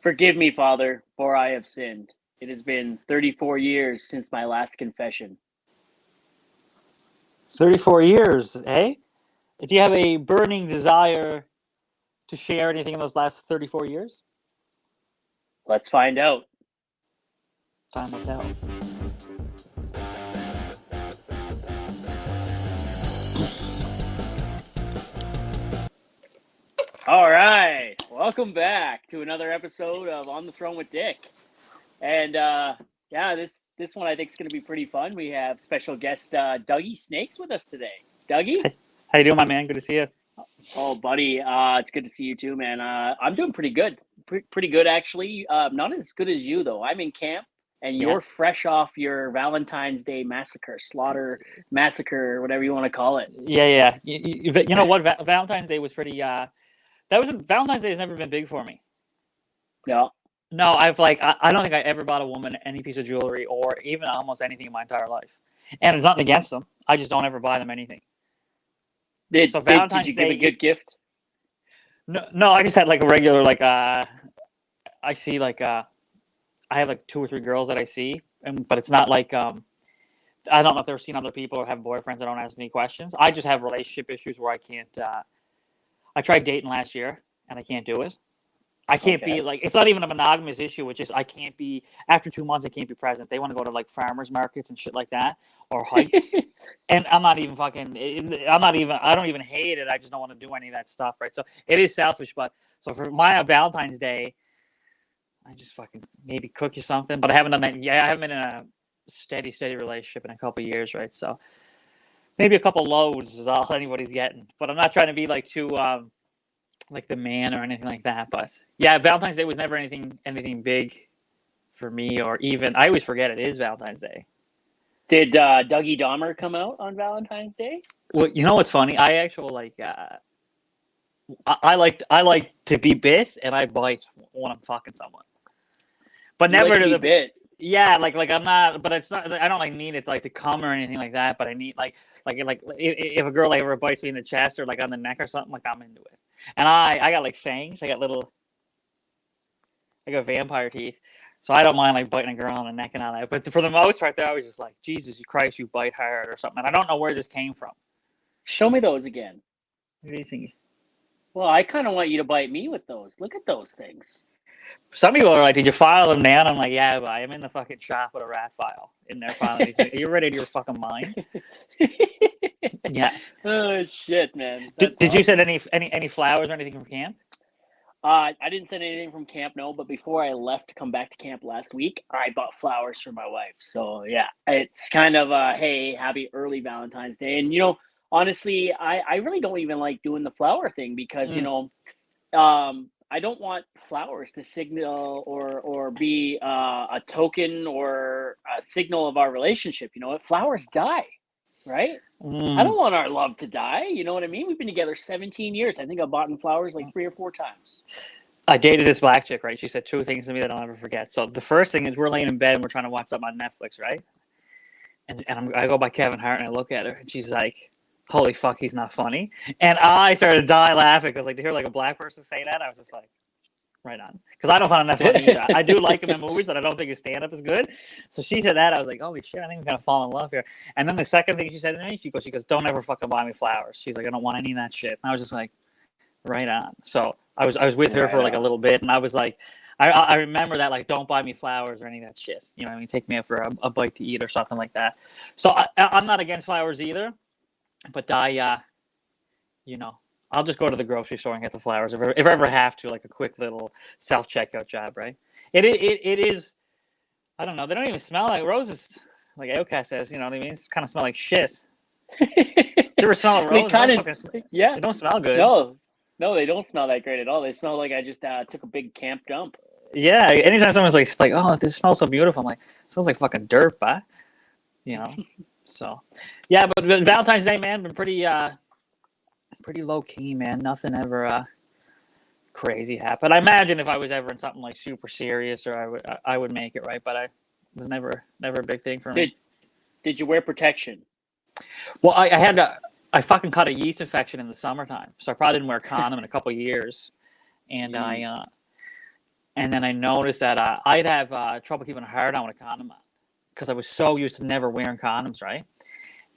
Forgive me, Father, for I have sinned. It has been 34 years since my last confession. 34 years, eh? Do you have a burning desire to share anything in those last 34 years? Let's find out. Time will tell. All right. Welcome back to another episode of On the Throne with Dick. And yeah, this one I think is going to be pretty fun. We have special guest Dougie Snakes with us today. Dougie? Hey, how you doing, my man? Good to see you. Oh, buddy, it's good to see you too, man. I'm doing pretty good. Pretty good, actually. Not as good as you, though. I'm in camp, and Yeah. you're fresh off your Valentine's Day slaughter massacre, whatever you want to call it. Yeah. You know what? Valentine's Day was pretty. Valentine's Day has never been big for me. No. No, I don't think I ever bought a woman any piece of jewelry or even almost anything in my entire life. And it's nothing against them. I just don't ever buy them anything. Did Valentine's you Day, give a good gift? No, I just had like a regular I see I have like 2 or 3 girls that I see, but it's not like I don't know if they're seeing other people or have boyfriends. I don't ask any questions. I just have relationship issues where I can't. I tried dating last year and I can't do it. I can't be it's not even a monogamous issue. It's just I can't be after 2 months. I can't be present. They want to go to like farmers markets and shit like that or hikes, and I'm not even fucking. I don't even hate it. I just don't want to do any of that stuff, right? So it is selfish, but so for my Valentine's Day, I just fucking maybe cook you something, but I haven't done that. Yeah, I haven't been in a steady relationship in a couple of years, right? So maybe a couple loads is all anybody's getting, but I'm not trying to be like too. Like the man or anything like that, but yeah, Valentine's Day was never anything big for me, or even I always forget it is Valentine's Day. Did Dougie Dahmer come out on Valentine's Day? Well, you know what's funny? I actually I like to be bit, and I bite when I'm fucking someone, but You never like to to the be bit. yeah, like I'm not, but it's not. I don't need it to come or anything like that. But I need like if a girl ever bites me in the chest or like on the neck or something, like I'm into it. And I got like fangs. I got vampire teeth, so I don't mind like biting a girl on the neck and all that. But for the most part, they're always just like, Jesus Christ, you bite hard or something. And I don't know where this came from. Show me those again. What do you think? Well, I kind of want you to bite me with those. Look at those things. Some people are like, did you file them down? I'm like, yeah, but I'm in the fucking shop with a rat file in there filing these things. Are you ready to your fucking mind? Yeah. Oh shit, man. Did you send any flowers or anything from camp? I didn't send anything from camp, no. But before I left to come back to camp last week, I bought flowers for my wife. So yeah, it's kind of hey, happy early Valentine's Day. And honestly, I really don't even like doing the flower thing because I don't want flowers to signal or be a token or a signal of our relationship. Flowers die, right? I don't want our love to die. You know what I mean? We've been together 17 years. I think I've bought flowers like 3 or 4 times. I dated this black chick, right? She said 2 things to me that I'll never forget. So the first thing is we're laying in bed and we're trying to watch something on Netflix, right? And I go by Kevin Hart and I look at her and she's like, holy fuck, he's not funny. And I started to die laughing because to hear like a black person say that, I was just like, right on. Because I don't find him that funny either. I do like him in movies, but I don't think his stand-up is good. So she said that. I was like, holy shit, I think I'm going to fall in love here. And then the second thing she said to me, she goes, don't ever fucking buy me flowers. She's like, I don't want any of that shit. And I was just like, right on. So I was with her for like a little bit, and I was like, I remember that, like, don't buy me flowers or any of that shit. You know what I mean? Take me out for a bite to eat or something like that. So I'm not against flowers either, but I'll just go to the grocery store and get the flowers if I ever have to, like a quick little self-checkout job, right? It is, I don't know. They don't even smell like roses, like Outcast says. You know what I mean? It's kind of smell like shit. Do you ever smell a rose? Yeah. They don't smell good. No, they don't smell that great at all. They smell like I just took a big camp dump. Yeah. Anytime someone's like, oh, this smells so beautiful, I'm like, it smells like fucking dirt, but So, yeah, but Valentine's Day, man, been pretty low key, man. Nothing ever crazy happened. I imagine if I was ever in something like super serious, or I would make it, right? But I was never a big thing for me. Did you wear protection? Well, I fucking caught a yeast infection in the summertime, so I probably didn't wear a condom in a couple of years, and And then I noticed that I'd have trouble keeping a hard on with a condom on because I was so used to never wearing condoms, right?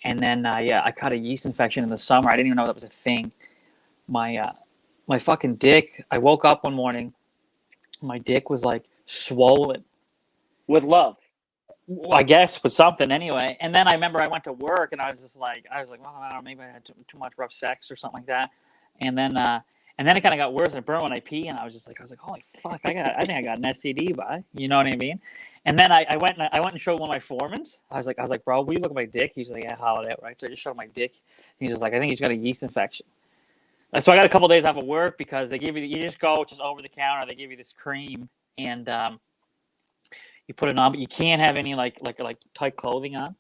And then I caught a yeast infection in the summer. I didn't even know that was a thing. My fucking dick. I woke up one morning. My dick was like swollen. With love. Well, I guess with something anyway. And then I remember I went to work and I was like, well, I don't know, maybe I had too much rough sex or something like that. And then it kind of got worse. And burned when I pee, and I was like, holy fuck, I think I got an STD, by. You know what I mean? And then I went and showed one of my foremans. I was like, bro, will you look at my dick? He's like, yeah, hollowed out, right? So I just showed my dick. He's just like, I think he's got a yeast infection. So I got a couple of days off of work because they give you just go just over the counter. They give you this cream and you put it on, but you can't have any like tight clothing on.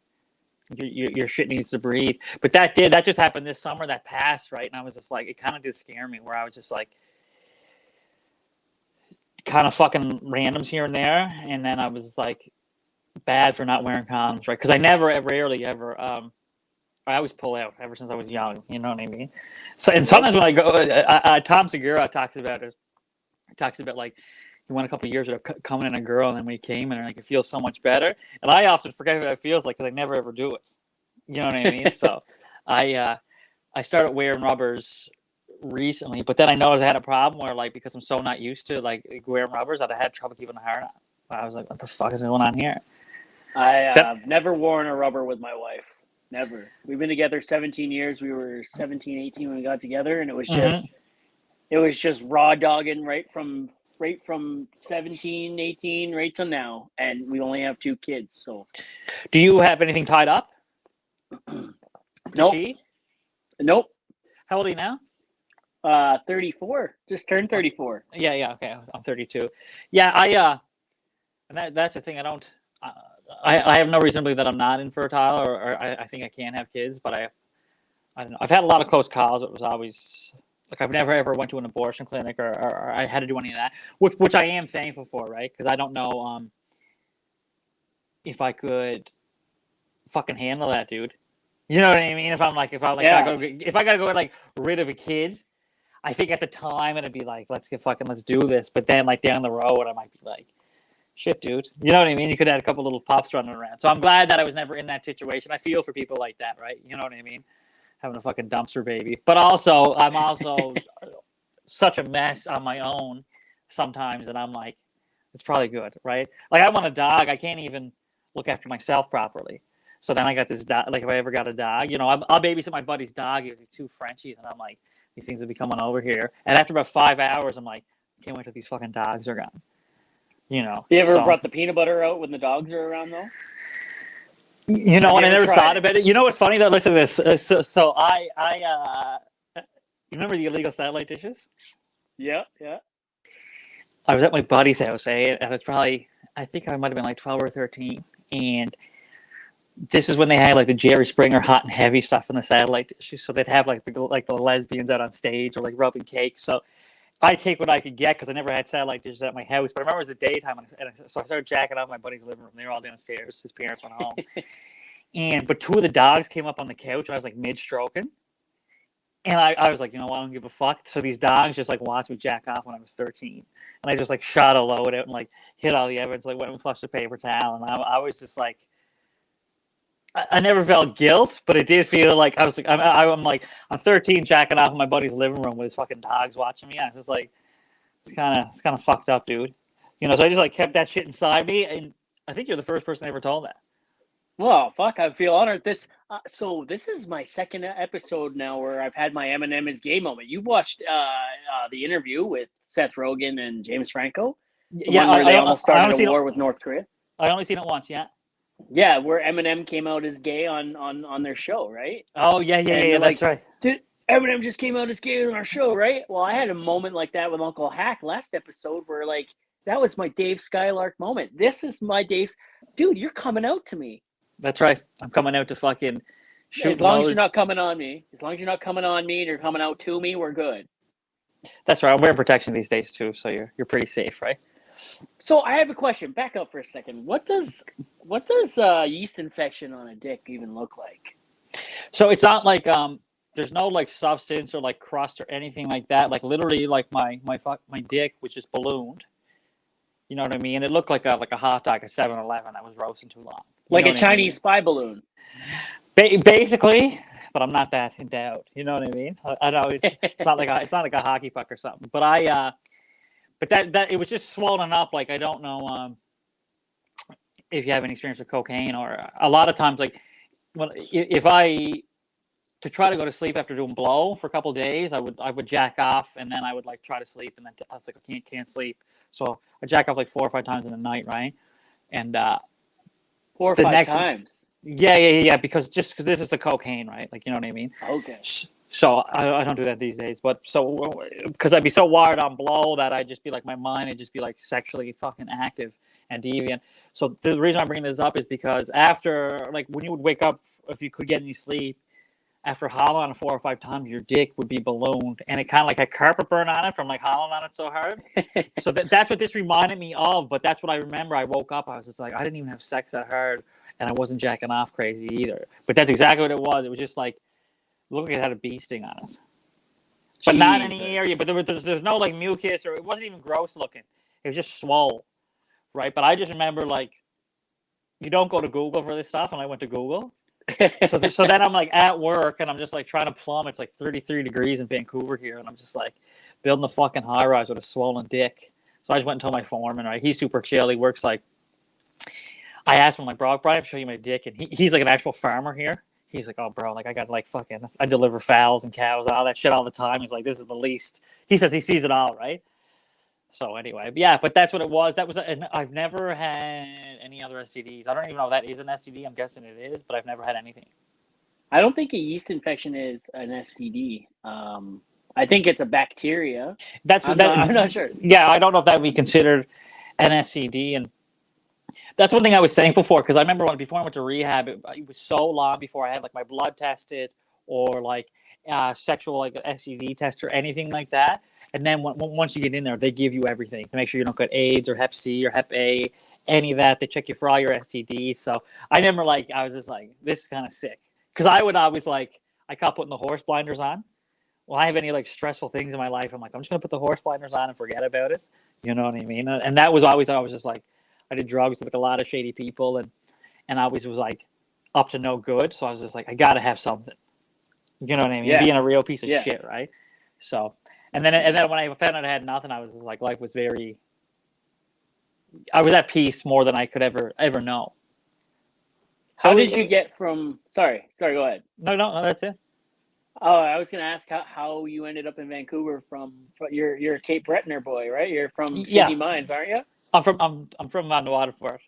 Your shit needs to breathe. But that just happened this summer. That passed, right? And I was just like, it kind of did scare me, where I was just like, kind of fucking randoms here and there, and then I was like, bad for not wearing condoms, right? Because I rarely ever. I always pull out ever since I was young. You know what I mean? So, and sometimes when I go, Tom Segura talks about it. He talks about like he went a couple of years without coming in a girl, and then when he came in, like it feels so much better. And I often forget what that feels like because I never ever do it. You know what I mean? So, I started wearing rubbers recently, but then I noticed I had a problem where like because I'm so not used to like wearing rubbers, that I had trouble keeping the hard on. I was like, what the fuck is going on here? I've never worn a rubber with my wife. Never. We've been together 17 years. We were 17, 18 when we got together, and it was just raw dogging right from 17, 18 right till now, and we only have 2 kids. So, do you have anything tied up? Nope. Nope. How old are you now? 34. Just turned 34. Yeah. Okay, I'm 32. Yeah, and that's the thing. I have no reason to believe that I'm not infertile, or I think I can have kids, but I don't know. I've had a lot of close calls. It was always like I've never ever went to an abortion clinic or I had to do any of that, which I am thankful for, right? Because I don't know if I could fucking handle that, dude. You know what I mean? If I gotta go like rid of a kid, I think at the time it'd be like let's do this, but then like down the road I might be like, shit, dude. You know what I mean? You could have a couple little pops running around. So I'm glad that I was never in that situation. I feel for people like that, right? You know what I mean? Having a fucking dumpster baby. But also, I'm also such a mess on my own sometimes, and I'm like, it's probably good, right? Like I want a dog. I can't even look after myself properly. So then I got this dog. Like if I ever got a dog, I'll babysit my buddy's dog. He has these 2 Frenchies, and I'm like, these things will be coming over here. And after about 5 hours, I'm like, can't wait till these fucking dogs are gone. You ever brought the peanut butter out when the dogs are around, though? And I never thought about it. You know what's funny though? Listen to this. So I you remember the illegal satellite dishes? Yeah. I was at my buddy's house, and it's probably, I think I might have been like 12 or 13, and this is when they had like the Jerry Springer hot and heavy stuff in the satellite dishes. So they'd have like the lesbians out on stage or like rubbing cake. So I take what I could get because I never had satellite dishes at my house. But I remember it was the daytime, so I started jacking off my buddy's living room. They were all downstairs. His parents went home. But 2 of the dogs came up on the couch. And I was like mid-stroking. And I was like, I don't give a fuck. So these dogs just like watched me jack off when I was 13. And I just like shot a load out and like hit all the evidence, like went and flushed the paper towel. And I was just like, I never felt guilt, but it did feel like I was like, I'm 13 jacking off in my buddy's living room with his fucking dogs watching me. I was just like, it's kind of fucked up, dude. So I just like kept that shit inside me, and I think you're the first person I ever told that. Well, fuck, I feel honored. This is my second episode now where I've had my Eminem is gay moment. You've watched the interview with Seth Rogen and James Franco, where they almost started a war with North Korea. I only seen it once, yeah. Yeah, where Eminem came out as gay on their show, right? Oh yeah, that's right. Dude, Eminem just came out as gay on our show, right? Well, I had a moment like that with Uncle Hack last episode where like that was my Dave Skylark moment. This is my Dave's. Dude, you're coming out to me. That's right. I'm coming out to fucking shoot. As long as you're not coming on me. As long as you're not coming on me and you're coming out to me, we're good. That's right. I'm wearing protection these days too, so you're pretty safe, right? So I have a question. Back up for a second. What does yeast infection on a dick even look like? So it's not like there's no like substance or like crust or anything like that. Like literally, like my dick, which is ballooned, You know what I mean? It looked like a hot dog at 7-Eleven that was roasting too long. You Like know a what I mean? Chinese spy balloon. Basically, but I'm not that in doubt. You know what I mean? I know it's not like a hockey puck or something. But but that it was just swollen up. Like I don't know if you have any experience with cocaine, or a lot of times like if I to try to go to sleep after doing blow for a couple of days, I would jack off and then I would like try to sleep and then I was like I can't sleep. So I jack off like 4 or 5 times in the night, right? And 4 or 5 times. yeah, because this is the cocaine, right? Like, you know what I mean? Okay. So I don't do that these days, but so because I'd be so wired on blow that I'd just be like my mind would just be like sexually fucking active and deviant. So the reason I'm bringing this up is because after like when you would wake up, if you could get any sleep, after hollering on it 4 or 5 times, your dick would be ballooned, and it kind of like a carpet burn on it from like hollering on it so hard. So that's what this reminded me of. But that's what I remember. I woke up, I was just like, I didn't even have sex that hard, and I wasn't jacking off crazy either. But that's exactly what it was. It was just like, look like it had a bee sting on it, but not in any area. But there's no like mucus, or it wasn't even gross looking. It was just swole, right? But I just remember like, you don't go to Google for this stuff, and I went to Google. So then I'm like at work and I'm just like trying to plumb. It's like 33 degrees in Vancouver here, and I'm just like building a fucking high rise with a swollen dick. So I just went and told my foreman, right? He's super chill. He works like, I asked him like, bro, I have to show you my dick, and he's like an actual farmer here. He's like, oh, bro, like I got like fucking, I deliver fowls and cows and all that shit all the time. He's like, this is the least. He says he sees it all, right? So anyway, yeah, but that's what it was. And I've never had any other STDs. I don't even know if that is an STD. I'm guessing it is, but I've never had anything. I don't think a yeast infection is an STD. I think it's a bacteria. I'm not sure. Yeah, I don't know if that would be considered an STD, and that's one thing I was thankful for, because I remember before I went to rehab, it was so long before I had like my blood tested or like sexual like STD test or anything like that. And then once you get in there, they give you everything to make sure you don't get AIDS or Hep C or Hep A, any of that. They check you for all your STDs. So I remember like I was just like, this is kind of sick, because I would always like I caught putting the horse blinders on. Well, I have any like stressful things in my life, I'm like, I'm just gonna put the horse blinders on and forget about it. You know what I mean? And that was always, I was just like, I did drugs with like a lot of shady people, and I always was like up to no good. So I was just like, I gotta have something. You know what I mean? Yeah. Being a real piece of shit, right? So. And then when I found out I had nothing, I was just like, life was I was at peace more than I could ever know. How did you get from? Sorry, go ahead. No, that's it. Oh, I was gonna ask how you ended up in Vancouver from you're a Cape Bretoner boy, right? You're from Sydney Mines, aren't you? I'm from the Waterford.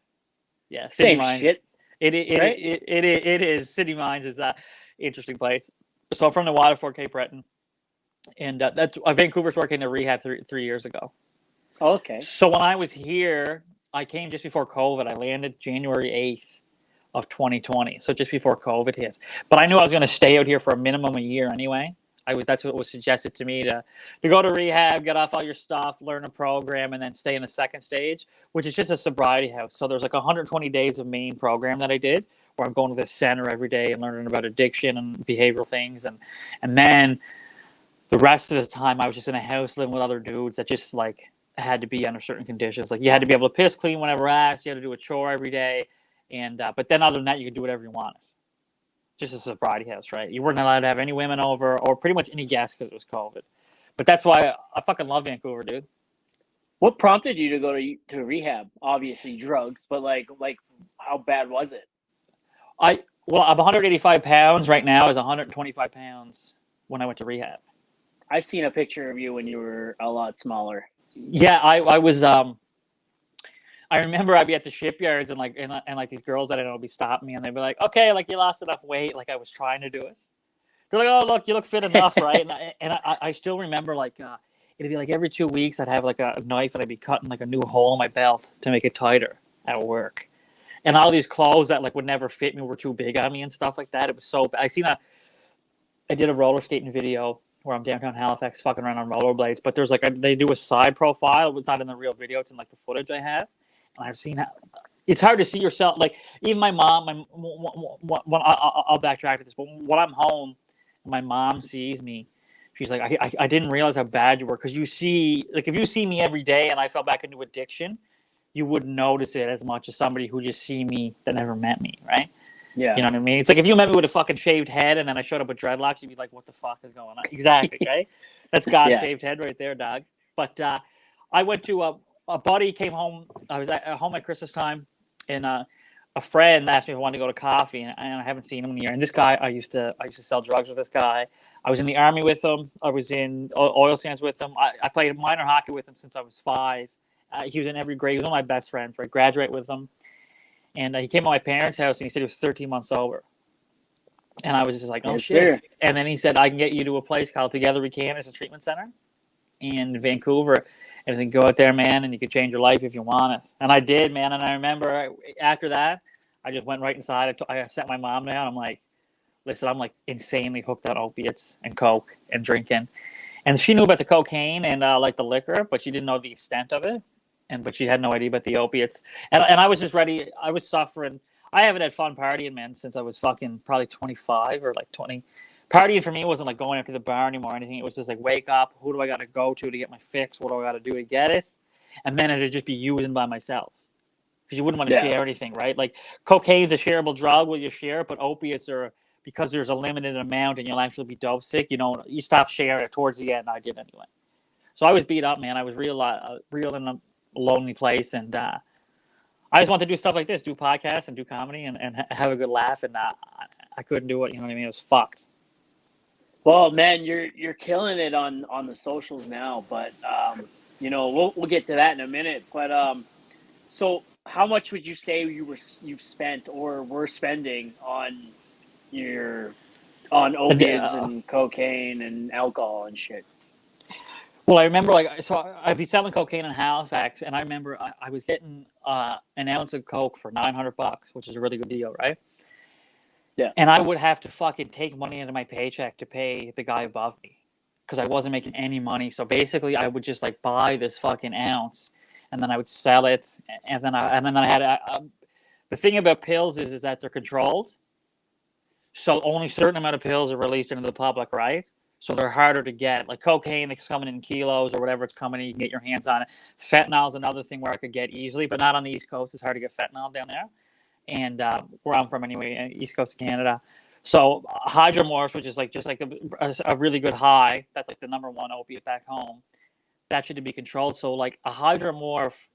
Yeah, Sydney Same Mines. Shit. It is. Sydney Mines is an interesting place. So I'm from the Waterford, Cape Breton. And that's Vancouver's working in rehab 3 years ago. Oh, okay. So when I was here, I came just before COVID. I landed January 8th of 2020, so just before COVID hit. But I knew I was going to stay out here for a minimum a year anyway. That's what was suggested to me, to go to rehab, get off all your stuff, learn a program, and then stay in the second stage, which is just a sobriety house. So there's like 120 days of main program that I did, where I'm going to this center every day and learning about addiction and behavioral things, and then the rest of the time, I was just in a house living with other dudes that just like had to be under certain conditions. Like you had to be able to piss clean whenever asked. You had to do a chore every day, and but then other than that, you could do whatever you wanted. Just a sobriety house, right? You weren't allowed to have any women over or pretty much any guests because it was COVID. But that's why I fucking love Vancouver, dude. What prompted you to go to rehab? Obviously drugs, but like how bad was it? I'm 185 pounds right now. I was 125 pounds when I went to rehab. I've seen a picture of you when you were a lot smaller. Yeah, I was. I remember I'd be at the shipyards and like these girls that I know would be stopping me, and they'd be like, "Okay, like you lost enough weight." Like I was trying to do it. They're like, "Oh, look, you look fit enough, right?" And I still remember like it'd be like every 2 weeks I'd have like a knife and I'd be cutting like a new hole in my belt to make it tighter at work, and all these clothes that like would never fit me were too big on me and stuff like that. It was so bad. I did a roller skating video where I'm downtown Halifax fucking around on rollerblades, but there's like they do a side profile. It's not in the real video; it's in like the footage I have. And I've seen how it's hard to see yourself. Like even my mom, I'll backtrack to this, but when I'm home, and my mom sees me, she's like, I didn't realize how bad you were, because you see, like if you see me every day and I fell back into addiction, you wouldn't notice it as much as somebody who just see me that never met me, right? Yeah. You know what I mean? It's like if you met me with a fucking shaved head and then I showed up with dreadlocks, you'd be like, "What the fuck is going on?" Exactly, right? That's God's Yeah. shaved head right there, dog. But I went to a buddy came home. I was at home at Christmas time, and a friend asked me if I wanted to go to coffee, and I haven't seen him in a year. And this guy, I used to sell drugs with this guy. I was in the army with him. I was in oil sands with him. I played minor hockey with him since I was 5. He was in every grade. He was one of my best friends. I graduated with him. And he came to my parents' house and he said he was 13 months sober. And I was just like, oh, Yes, shit. sir. And then he said, I can get you to a place called Together We Can. It's a treatment center in Vancouver. And then go out there, man, and you could change your life if you want it. And I did, man. And I remember after that, I just went right inside. I sat my mom down. I'm like, listen, I'm like insanely hooked on opiates and coke and drinking. And she knew about the cocaine and like the liquor, but she didn't know the extent of it. But she had no idea about the opiates. And I was just ready. I was suffering. I haven't had fun partying, man, since I was fucking probably 25 or like 20. Partying for me wasn't like going after the bar anymore or anything. It was just like, wake up. Who do I got to go to get my fix? What do I got to do to get it? And then it'd just be using by myself. Because you wouldn't want to share anything, right? Like cocaine's a shareable drug where you share, but opiates are, because there's a limited amount and you'll actually be dope sick, you stop sharing it towards the end. I did anyway. So I was beat up, man. I was real in a lonely place, and I just want to do stuff like this, do podcasts and do comedy and have a good laugh, and I couldn't do it. You know what I mean? It was fucked. Well, man, you're killing it on the socials now, but we'll get to that in a minute. But so how much would you say you've spent or were spending on opiates and cocaine and alcohol and shit? Well, I remember I'd be selling cocaine in Halifax, and I remember I was getting an ounce of coke for $900, which is a really good deal, right? Yeah. And I would have to fucking take money into my paycheck to pay the guy above me because I wasn't making any money. So basically, I would just like buy this fucking ounce, and then I would sell it, and then I had the thing about pills is that they're controlled, so only a certain amount of pills are released into the public, right? So they're harder to get. Like cocaine that's coming in kilos or whatever it's coming in, you can get your hands on it. Fentanyl is another thing where I could get easily, but not on the East Coast. It's hard to get fentanyl down there. And where I'm from anyway, East Coast of Canada. So hydromorphs, which is like just like a really good high, that's like the number one opiate back home. That should be controlled. So like a hydromorph,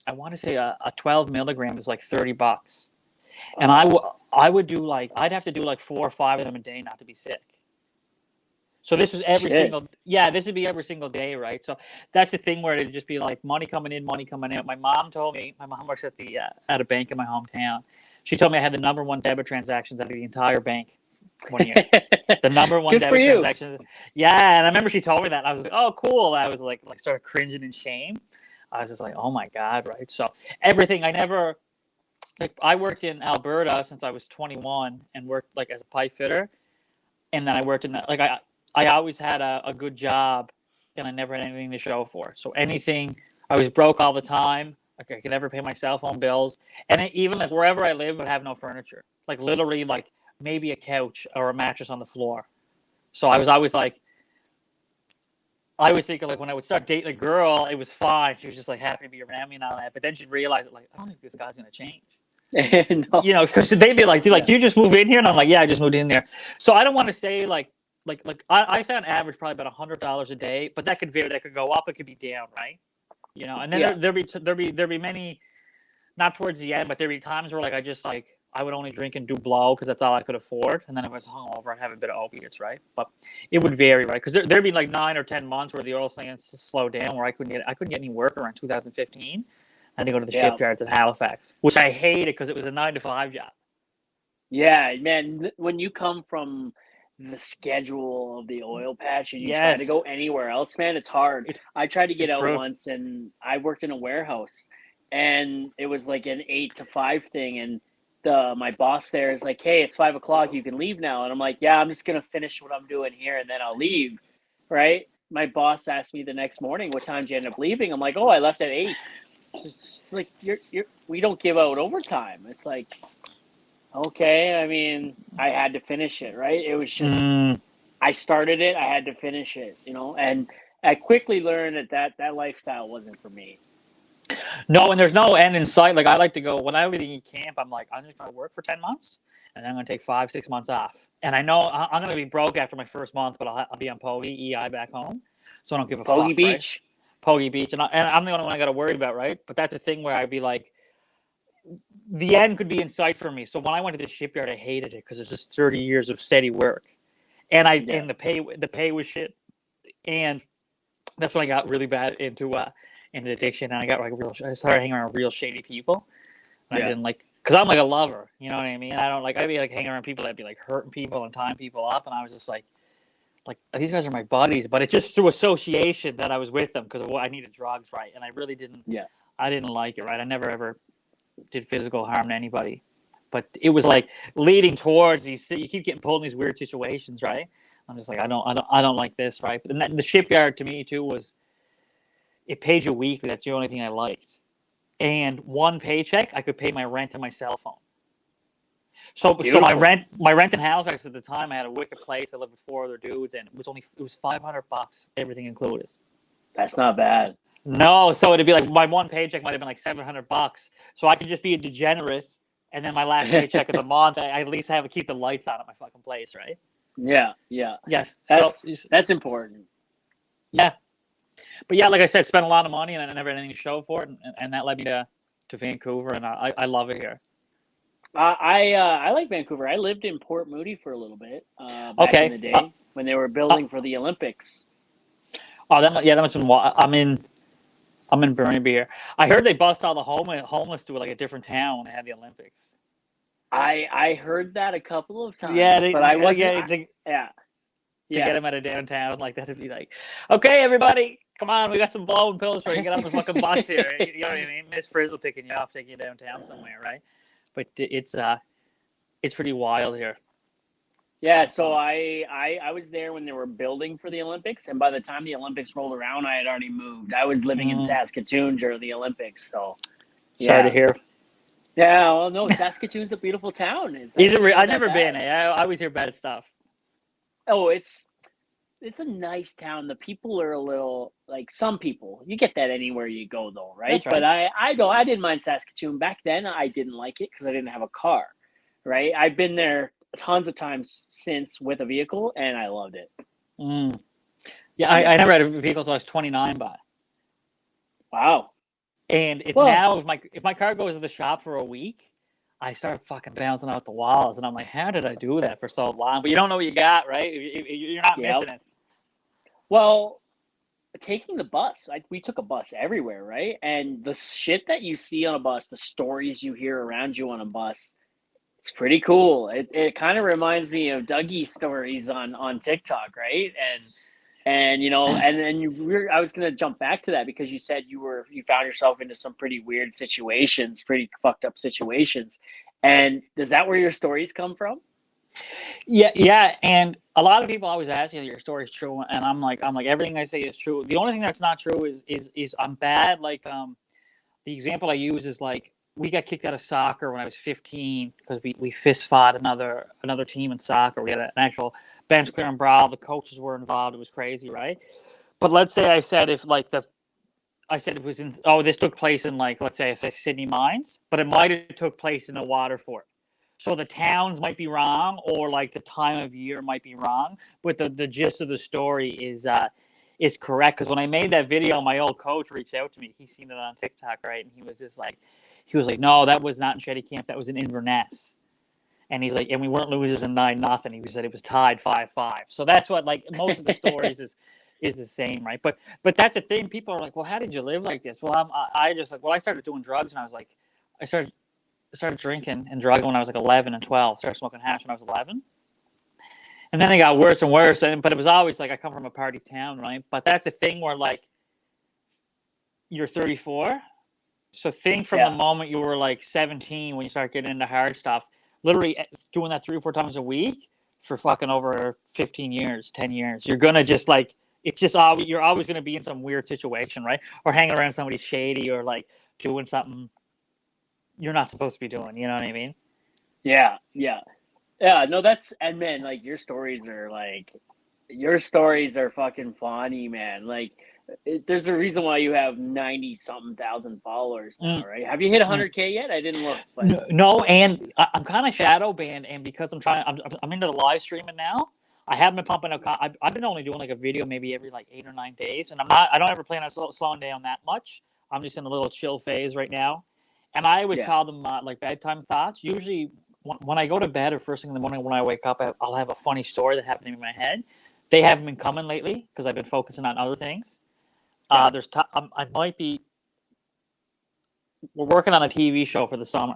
I want to say a 12 milligram is like $30. And I would do like, I'd have to do like 4 or 5 of them a day not to be sick. So this is this would be every single day, right? So that's the thing where it'd just be like money coming in, money coming out. My mom told me, my mom works at a bank in my hometown. She told me I had the number one debit transactions out of the entire bank 1 year. The number one debit transactions. Yeah, and I remember she told me that. And I was like, oh, cool. I was like sort of cringing in shame. I was just like, oh my God, right? So everything, I worked in Alberta since I was 21 and worked like as a pipe fitter. And then I worked in I always had a good job, and I never had anything to show for it. So anything, I was broke all the time. Like I could never pay my cell phone bills, and even like wherever I lived would have no furniture. Like literally, like maybe a couch or a mattress on the floor. So I was always like, I was thinking like when I would start dating a girl, it was fine. She was just like happy to be around me and all that. But then she'd realize it, like I don't think this guy's gonna change. No. You know, because they'd be like, "Do you just move in here?" And I'm like, "Yeah, I just moved in there." So I don't want to say like I say on average probably about $100 a day, but that could vary. That could go up. It could be down, right? You know, and then there'll be many, not towards the end, but there'll be times where like I would only drink and do blow because that's all I could afford, and then if I was hungover, I'd have a bit of opiates, right? But it would vary, right? Because there'd be like 9 or 10 months where the oil sands slowed down, where I couldn't get any work around 2015. I had to go to the shipyards in Halifax, which I hated because it was a 9 to 5 job. Yeah, man. When you come from the schedule of the oil patch and you try to go anywhere else, man, it's hard. I tried to get out once, and I worked in a warehouse, and it was like an 8 to 5 thing, and my boss there is like, hey, it's 5 o'clock, you can leave now. And I'm like, yeah, I'm just gonna finish what I'm doing here and then I'll leave. Right? My boss asked me the next morning, what time did you end up leaving? I'm like, oh, I left at 8. Just like we don't give out overtime. It's like, okay, I mean, I had to finish it, right? It was just I started it, I had to finish it, and I quickly learned that lifestyle wasn't for me. No, and there's no end in sight. Like I like to go when I would eat camp. I'm like, I'm just gonna work for 10 months, and then I'm gonna take 5, 6 months off. And I know I'm gonna be broke after my first month, but I'll be on Pogi EI back home, so I don't give a Bogey fuck, right? Beach. Pogi Beach, and I'm the only one I got to worry about, right? But that's the thing where I'd be like, the end could be in sight for me. So when I went to the shipyard, I hated it because it's just 30 years of steady work, Yeah. and the pay was shit, and that's when I got really bad into addiction, and I started hanging around real shady people, and I Yeah. didn't like because I'm like a lover, you know what I mean? I don't like I'd be like hanging around people that'd be like hurting people and tying people up, and I was just like these guys are my buddies, but it's just through association that I was with them because I needed drugs, right? And I really didn't. Yeah. I didn't like it, right? I never ever did physical harm to anybody, but it was like leading towards these. You keep getting pulled in these weird situations, right? I'm just like I don't like this, right? But the shipyard to me too was it paid you weekly. That's the only thing I liked, and one paycheck I could pay my rent and my cell phone. So Beautiful. my rent in Halifax at the time, I had a wicked place. I lived with 4 other dudes, and it was $500, everything included. That's not bad. No, so it'd be like my one paycheck might have been like $700, so I could just be a degenerate, and then my last paycheck of the month, I at least have to keep the lights on at my fucking place, right? Yeah. Yeah. Yes. So That's important. yeah, but yeah, like I said, spent a lot of money, and I never had anything to show for it, and that led me to Vancouver, and I love it here. I like Vancouver. I lived in Port Moody for a little bit back in Okay. the day when they were Uh, building for the Olympics. oh, that must have been. I'm in Burnaby here. I heard they bust all the homeless to like a different town when they had the Olympics. I heard that a couple of Yeah, times, but I wasn't. yeah, Yeah. to get Yeah. them out of downtown like that. It'd be like, okay, everybody, come on, we got some blowing pills for you. Get on the fucking bus here. You know what I mean? Miss Frizzle picking you up, taking you downtown somewhere, right? But it's pretty wild here. Yeah, so I was there when they were building for the Olympics, and by the time the Olympics rolled around, I had already moved. I was living in Mm, Saskatoon during the Olympics, so sorry to yeah, hear. yeah. Well, no, Saskatoon's a beautiful town. It's Is it? actually not I've that never been. bad. I always hear bad stuff. Oh, it's a nice town. The people are a little like some people. You get that anywhere you go, though, right? That's But right. I didn't mind Saskatoon back then. I didn't like it because I didn't have a car, right? I've been there tons of times since with a vehicle, and I loved it. Mm. Yeah, Yeah. I never had a vehicle until I was 29, but Wow. and it Well, now if my car goes to the shop for a week, I start fucking bouncing out the walls, and I'm like, how did I do that for so long? But you don't know what you got, right? You're not yeah. missing it. Well, taking the bus, we took a bus everywhere, right? And the shit that you see on a bus, the stories you hear around you on a bus, it's pretty cool. It kind of reminds me of Dougie stories on TikTok, right? And and then I was gonna jump back to that because you said you found yourself into some pretty weird situations, pretty fucked up situations. And is that where your stories come from? Yeah, yeah. And a lot of people always ask you, your story's true, and I'm like, everything I say is true. The only thing that's not true is I'm bad. Like the example I use is like we got kicked out of soccer when I was 15 because we fist fought another team in soccer. We had an actual bench clearing brawl. The coaches were involved. It was crazy, right? But let's say I said it was in this took place in like let's say I say Sydney Mines, but it might have took place in a Waterford. So the towns might be wrong, or like the time of year might be wrong, but the gist of the story is correct. Because when I made that video, my old coach reached out to me. He seen it on TikTok, right? And he was like, no, that was not in Shetty Camp. That was in Inverness. And he's like, and we weren't losing 9-0. He said it was tied 5-5. So that's what like most of the stories is the same, right? But that's the thing. People are like, well, how did you live like this? Well, I just like, well, I started doing drugs, and I was like, I started drinking and drugging when I was like 11 and 12. Started smoking hash when I was 11. And then it got worse and worse. But it was always like I come from a party town, right? But that's a thing where like you're 34. So think from the Yeah. moment you were like 17 when you start getting into hard stuff, literally doing that 3 or 4 times a week for fucking over 15 years, 10 years. You're going to just like, it's just always, you're always going to be in some weird situation, right? Or hanging around somebody shady or like doing something you're not supposed to be doing. You know what I mean? Yeah. Yeah. Yeah, no, that's and man, like your stories are fucking funny, man. Like There's a reason why you have 90 something thousand followers now, Mm, right? Have you hit mm. 100K yet? I didn't look, but No, and I'm kind of shadow banned, and because I'm into the live streaming now. I haven't been pumping out. I've been only doing like a video maybe every like 8 or 9 days, and I don't ever plan on slowing down that much. I'm just in a little chill phase right now, and I always yeah. call them like bedtime thoughts. Usually, when I go to bed or first thing in the morning when I wake up, I'll have a funny story that happened in my head. They haven't been coming lately because I've been focusing on other things. Yeah. I might be. We're working on a TV show for the summer.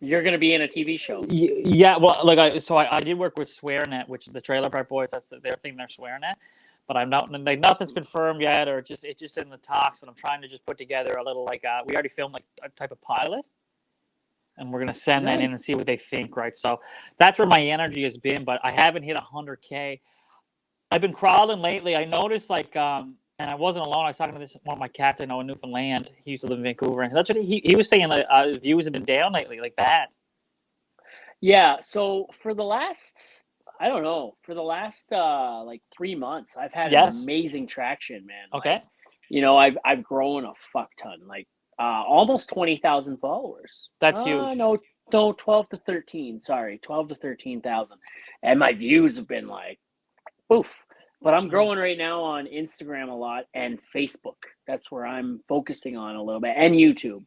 You're going to be in a TV show. Yeah, well, like I did work with SwearNet, which the Trailer Park Boys. That's their thing. They're SwearNet, but I'm not like nothing's confirmed yet, or it's just in the talks. But I'm trying to just put together a little like we already filmed like a type of pilot, and we're gonna send that in Nice. and see what they think. Right, so that's where my energy has been, but I haven't hit 100K. I've been crawling lately. I noticed and I wasn't alone. I was talking to one of my cats I know in Newfoundland. He used to live in Vancouver, and that's what he was saying. Like views have been down lately, like bad. Yeah. So for the last, I don't know, for the last like 3 months, I've had Yes. amazing traction, man. Like, Okay. I've grown a fuck ton, like almost 20,000 followers. That's huge. No, 12 to 13. Sorry, 12 to 13,000, and my views have been like, oof. But I'm Mm. growing right now on Instagram a lot and Facebook. That's where I'm focusing on a little bit, and YouTube.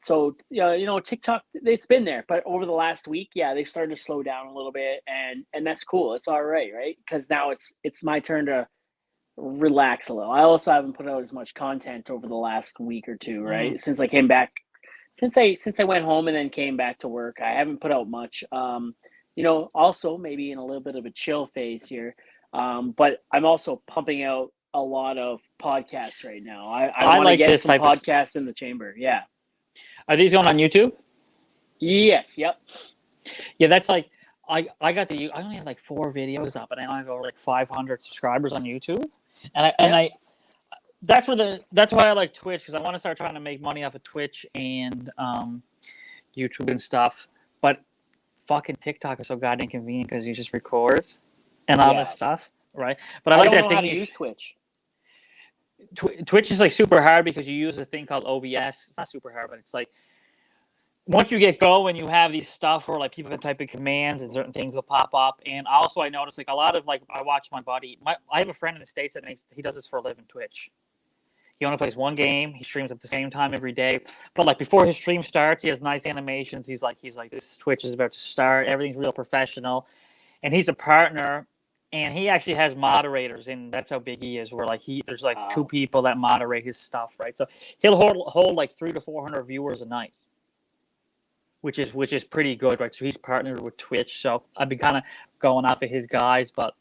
So yeah, TikTok, it's been there, but over the last week, yeah, they started to slow down a little bit, and that's cool. It's all right, because now it's my turn to relax a little. I also haven't put out as much content over the last week or two, Mm. right? Since I came back, since I went home and then came back to work, I haven't put out much. Also maybe in a little bit of a chill phase here. But I'm also pumping out a lot of podcasts right now. I I want to like get this some type of. podcasts in the chamber. Yeah. Are these going on YouTube? Yes. Yep. Yeah, that's like I got I only have like 4 videos up, and I have over like 500 subscribers on YouTube, and Yep. I that's why I like Twitch, because I want to start trying to make money off of Twitch and YouTube and stuff. But fucking TikTok is so goddamn convenient because you just record and all this Yeah. stuff, right? But I I like don't that know how thing. to use Twitch. Twitch is like super hard because you use a thing called OBS. It's not super hard, but it's like once you get going, you have these stuff where like people can type in commands and certain things will pop up. And also, I noticed like a lot of like I watch my buddy. I have a friend in the States that he does this for a living, Twitch. He only plays one game. He streams at the same time every day. But like before his stream starts, he has nice animations. He's like, this Twitch is about to start. Everything's real professional. And he's a partner, and he actually has moderators, and that's how big he is. Where like there's like 2 people that moderate his stuff, right? So he'll hold like 300 to 400 viewers a night, which is pretty good, right? So he's partnered with Twitch. So I've been kind of going off of his guys, but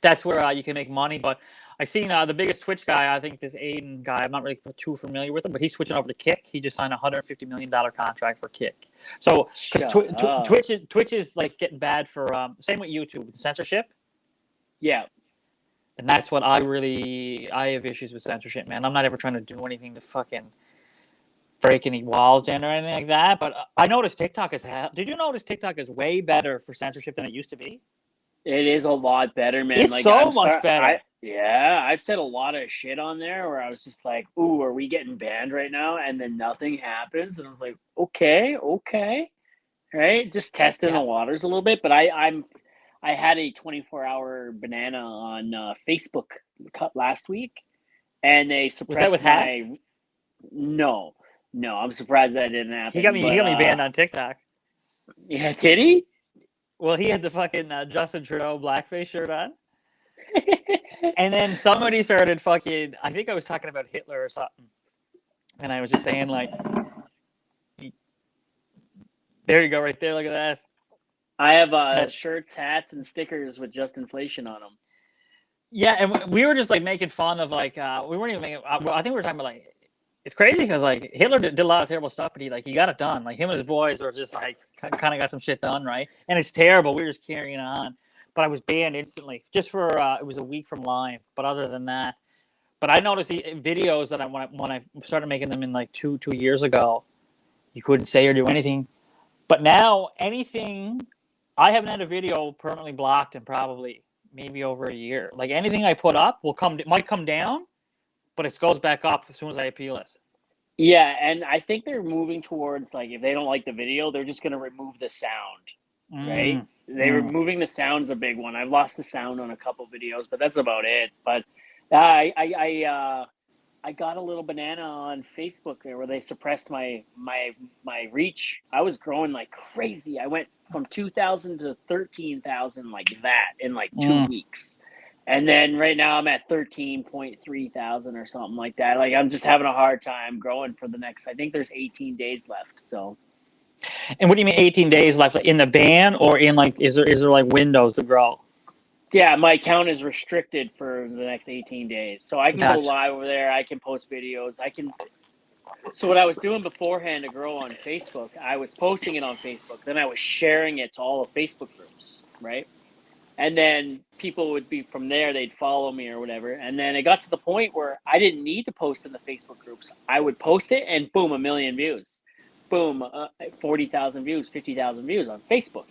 that's where you can make money. But I've seen the biggest Twitch guy. I think this Aiden guy. I'm not really too familiar with him, but he's switching over to Kick. He just signed a $150 million contract for Kick. So because Twitch is like getting bad for same with YouTube with censorship. Yeah. And that's what I have issues with censorship, man. I'm not ever trying to do anything to fucking break any walls down or anything like that. But I noticed TikTok did you notice TikTok is way better for censorship than it used to be? It is a lot better, man. It's Like so much better. I've said a lot of shit on there where I was just like, "Ooh, are we getting banned right now?" And then nothing happens, and I was like, "Okay, right, just testing the Yeah. waters a little bit." But I had a 24-hour banana on Facebook cut last week, and they Was that with suppressed Hack? my. No, I'm surprised that didn't happen. He got me banned on TikTok. Yeah, did he? Well, he had the fucking Justin Trudeau blackface shirt on. And then somebody started fucking, I think I was talking about Hitler or something. And I was just saying, like, there you go, right there. Look at that. I have shirts, hats, and stickers with just inflation on them. Yeah, and we were just like making fun of like we weren't even making. Well, I think we were talking about like it's crazy because like Hitler did a lot of terrible stuff, but he got it done. Like him and his boys were just like kind of got some shit done, right? And it's terrible. We were just carrying on, but I was banned instantly just for it was a week from live. But other than that, but I noticed the videos that when I started making them in like two years ago, you couldn't say or do anything. But now anything, I haven't had a video permanently blocked in probably maybe over a year. Like anything I put up might come down, but it goes back up as soon as I appeal it. Yeah, and I think they're moving towards like if they don't like the video, they're just gonna remove the sound, right? Mm, They mm. removing the sound's a big one. I've lost the sound on a couple videos, but that's about it. But I got a little banana on Facebook there where they suppressed my reach. I was growing like crazy. I went from 2,000 to 13,000 like that in like 2 weeks. And then right now I'm at 13.3 thousand or something like that. Like I'm just having a hard time growing for the next, I think there's 18 days left. So And what do you mean 18 days left? Like in the ban or in like is there like windows to grow? yeah, my account is restricted for the next 18 days. So I can go Gotcha. live over there. I can post videos. I can. So what I was doing beforehand to grow on Facebook, I was posting it on Facebook. Then I was sharing it to all the Facebook groups, right? And then people would be from there, they'd follow me or whatever. And then it got to the point where I didn't need to post in the Facebook groups. I would post it and boom, 1,000,000 views. Boom, 40,000 views, 50,000 views on Facebook.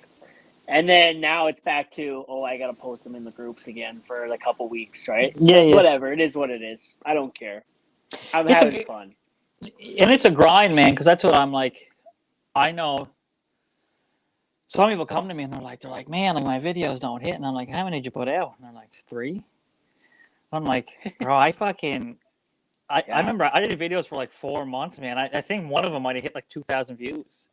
And then now it's back to, oh, I got to post them in the groups again for a couple weeks, right? Yeah, So yeah. whatever, it is what it is. I don't care. I'm It's having a fun. and it's a grind, man, because that's what I'm like. I know some people come to me and they're like, man, like my videos don't hit, and I'm like, how many did you put out? And they're like, 3. I'm like, bro, I Yeah. remember I did videos for like 4 months, man. I think one of them might have hit like 2,000 views.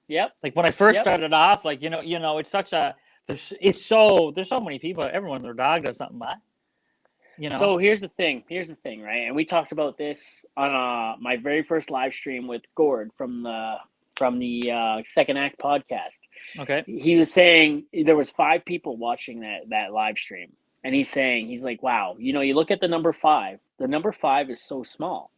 Yep. Like when I first Yep. started off, like it's such a there's so many people. Everyone their dog does something bad. So here's the thing. Here's the thing, right? And we talked about this on my very first live stream with Gord from the Second Act podcast. Okay. He was saying there was 5 people watching that live stream, and he's like, wow, you look at the number 5. The number 5 is so small,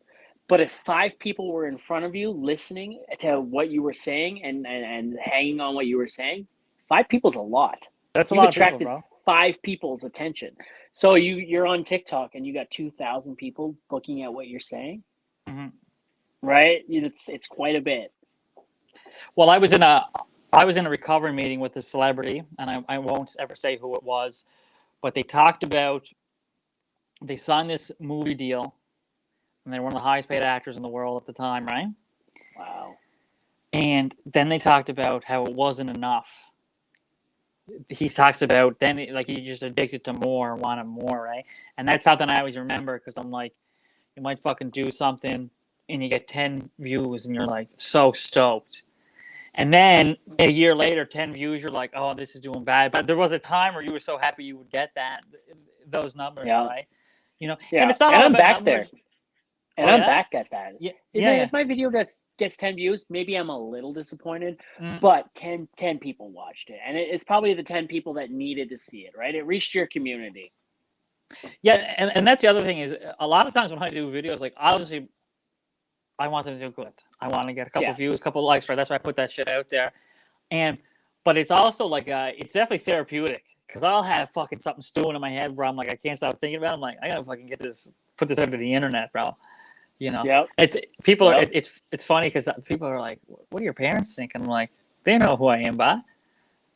but if 5 people were in front of you listening to what you were saying and hanging on what you were saying, 5 people's a lot. That's a You've lot of people, attracted bro. 5 people's attention. So you're on TikTok and you got 2,000 people looking at what you're saying, right? It's quite a bit. Well, I was in a recovery meeting with a celebrity, and I won't ever say who it was, but they talked about they signed this movie deal, and they were one of the highest paid actors in the world at the time, right? Wow. And then they talked about how it wasn't enough. He talks about then like he just addicted to more, wanted more, right? And that's something I always remember because I'm like, you might fucking do something and you get 10 views and you're like so stoked. And then a year later, 10 views, you're like, oh, this is doing bad. But there was a time where you were so happy you would get those numbers, Yeah. right? And Yeah. it's not And all I'm about back numbers. there. And Oh, I'm yeah? back at that. Yeah. If my video gets 10 views, maybe I'm a little disappointed, but 10 people watched it. And it's probably the 10 people that needed to see it, right? It reached your community. Yeah, and that's the other thing is a lot of times when I do videos, like obviously I want them to do good. I want to get a couple views, a couple likes, right? That's why I put that shit out there. But it's also like it's definitely therapeutic because I'll have fucking something stewing in my head where I'm like I can't stop thinking about it. I'm like I gotta fucking put this out to the internet, bro. Yep. It's people are it's funny because people are like, what do your parents think? And I'm like, they know who I am, but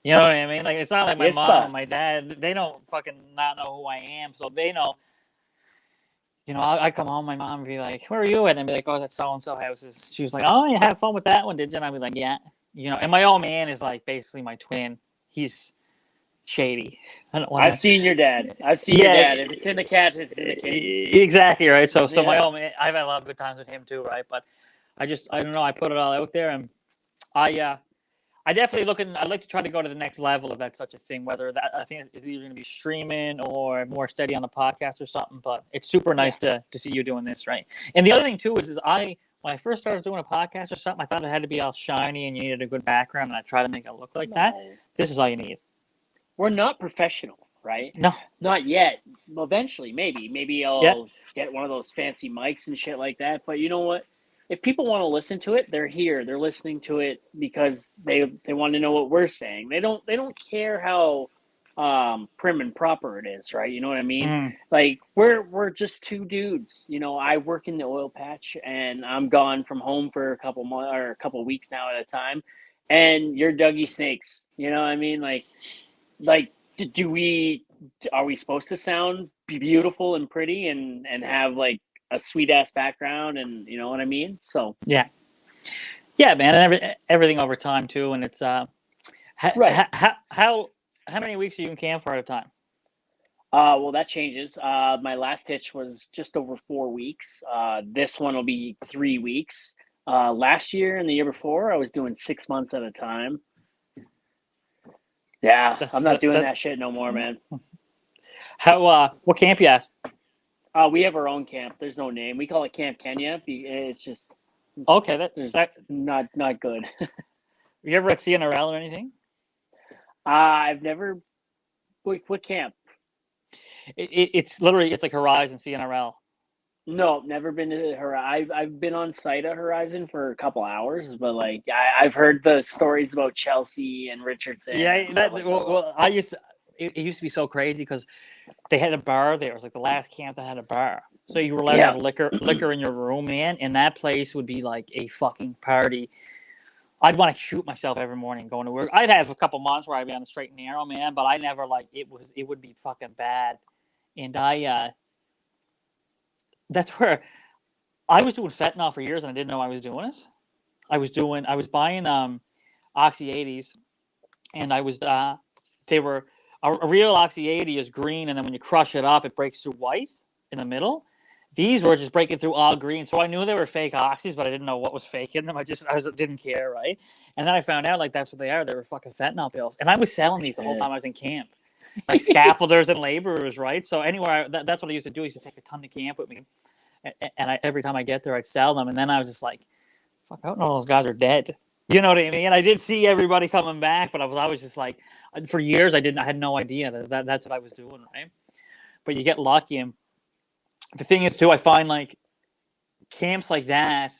you know what I mean? Like it's not like my mom and my dad. They don't fucking not know who I am, so they know. I come home, my mom would be like, where are you at? And I'd be like, oh, that's so-and-so houses. She was like, oh, you had fun with that one, did you? And I'd be like, yeah. And my old man is like basically my twin. He's shady. I've seen your dad. I've seen your dad. If it's in the cat, it's in the kid. Exactly, right? So my old man, I've had a lot of good times with him too, right? But I don't know, I put it all out there, and I definitely I'd like to try to go to the next level if that's such a thing, whether that, I think it's either going to be streaming or more steady on the podcast or something, but it's super nice to see you doing this, right? And the other thing too is when I first started doing a podcast or something, I thought it had to be all shiny and you needed a good background, and I try to make it look like that. This is all you need. We're not professional, right? No. Not yet. Well, eventually, maybe I'll get one of those fancy mics and shit like that, but you know what? If people want to listen to it, they're here. They're listening to it because they want to know what we're saying. They don't care how prim and proper it is, right? You know what I mean? Like we're just 2 dudes. I work in the oil patch and I'm gone from home for a couple months or a couple weeks now at a time. And you're Dougie Snakes. You know what I mean? Like do we are we supposed to sound beautiful and pretty and have like a sweet ass background, and you know what I mean? So Yeah, yeah, man, and everything over time too. And it's right. how many weeks are you in camp for at a time? Well, that changes. My last hitch was just over 4 weeks. This one will be 3 weeks. Last year and the year before, I was doing 6 months at a time. Yeah, That's I'm not doing that. that shit no more, man. How what camp you at? We have our own camp. There's no name. We call it Camp Kenya. It's just, Okay, that there's that not good. you ever at CNRL or anything? I've never. What camp? It's literally it's like Horizon CNRL. No, never been to her. I've been on site at Horizon for a couple hours, but like I've heard the stories about Chelsea and Richardson and Yeah, stuff that like that. well I used to. It used to be so crazy because they had a bar there. It was like the last camp that had a bar, so you were allowed to Yeah. have liquor in your room, man. And that place would be like a fucking party. I'd want to shoot myself every morning going to work. I'd have a couple months where I'd be on the straight and narrow, man, but I never like it would be fucking bad. And that's where I was doing fentanyl for years and I didn't know I was doing it. I was buying Oxy 80s and I was they were a real Oxy 80 is green and then when you crush it up it breaks through white in the middle. These were just breaking through all green, so I knew they were fake oxys, but I didn't know what was fake in them. Didn't care, right? And then I found out like that's what they are. They were fucking fentanyl pills, and I was selling these the whole time I was in camp, like scaffolders and laborers, right? So anywhere that's what I used to do. I used to take a ton to camp with me, and every time I get there, I'd sell them. And then I was just like, fuck, I don't know, those guys are dead. You know what I mean? And I did see everybody coming back, but I was just like, for years I had no idea that's what I was doing, right? But you get lucky and the thing is too, I find like camps like that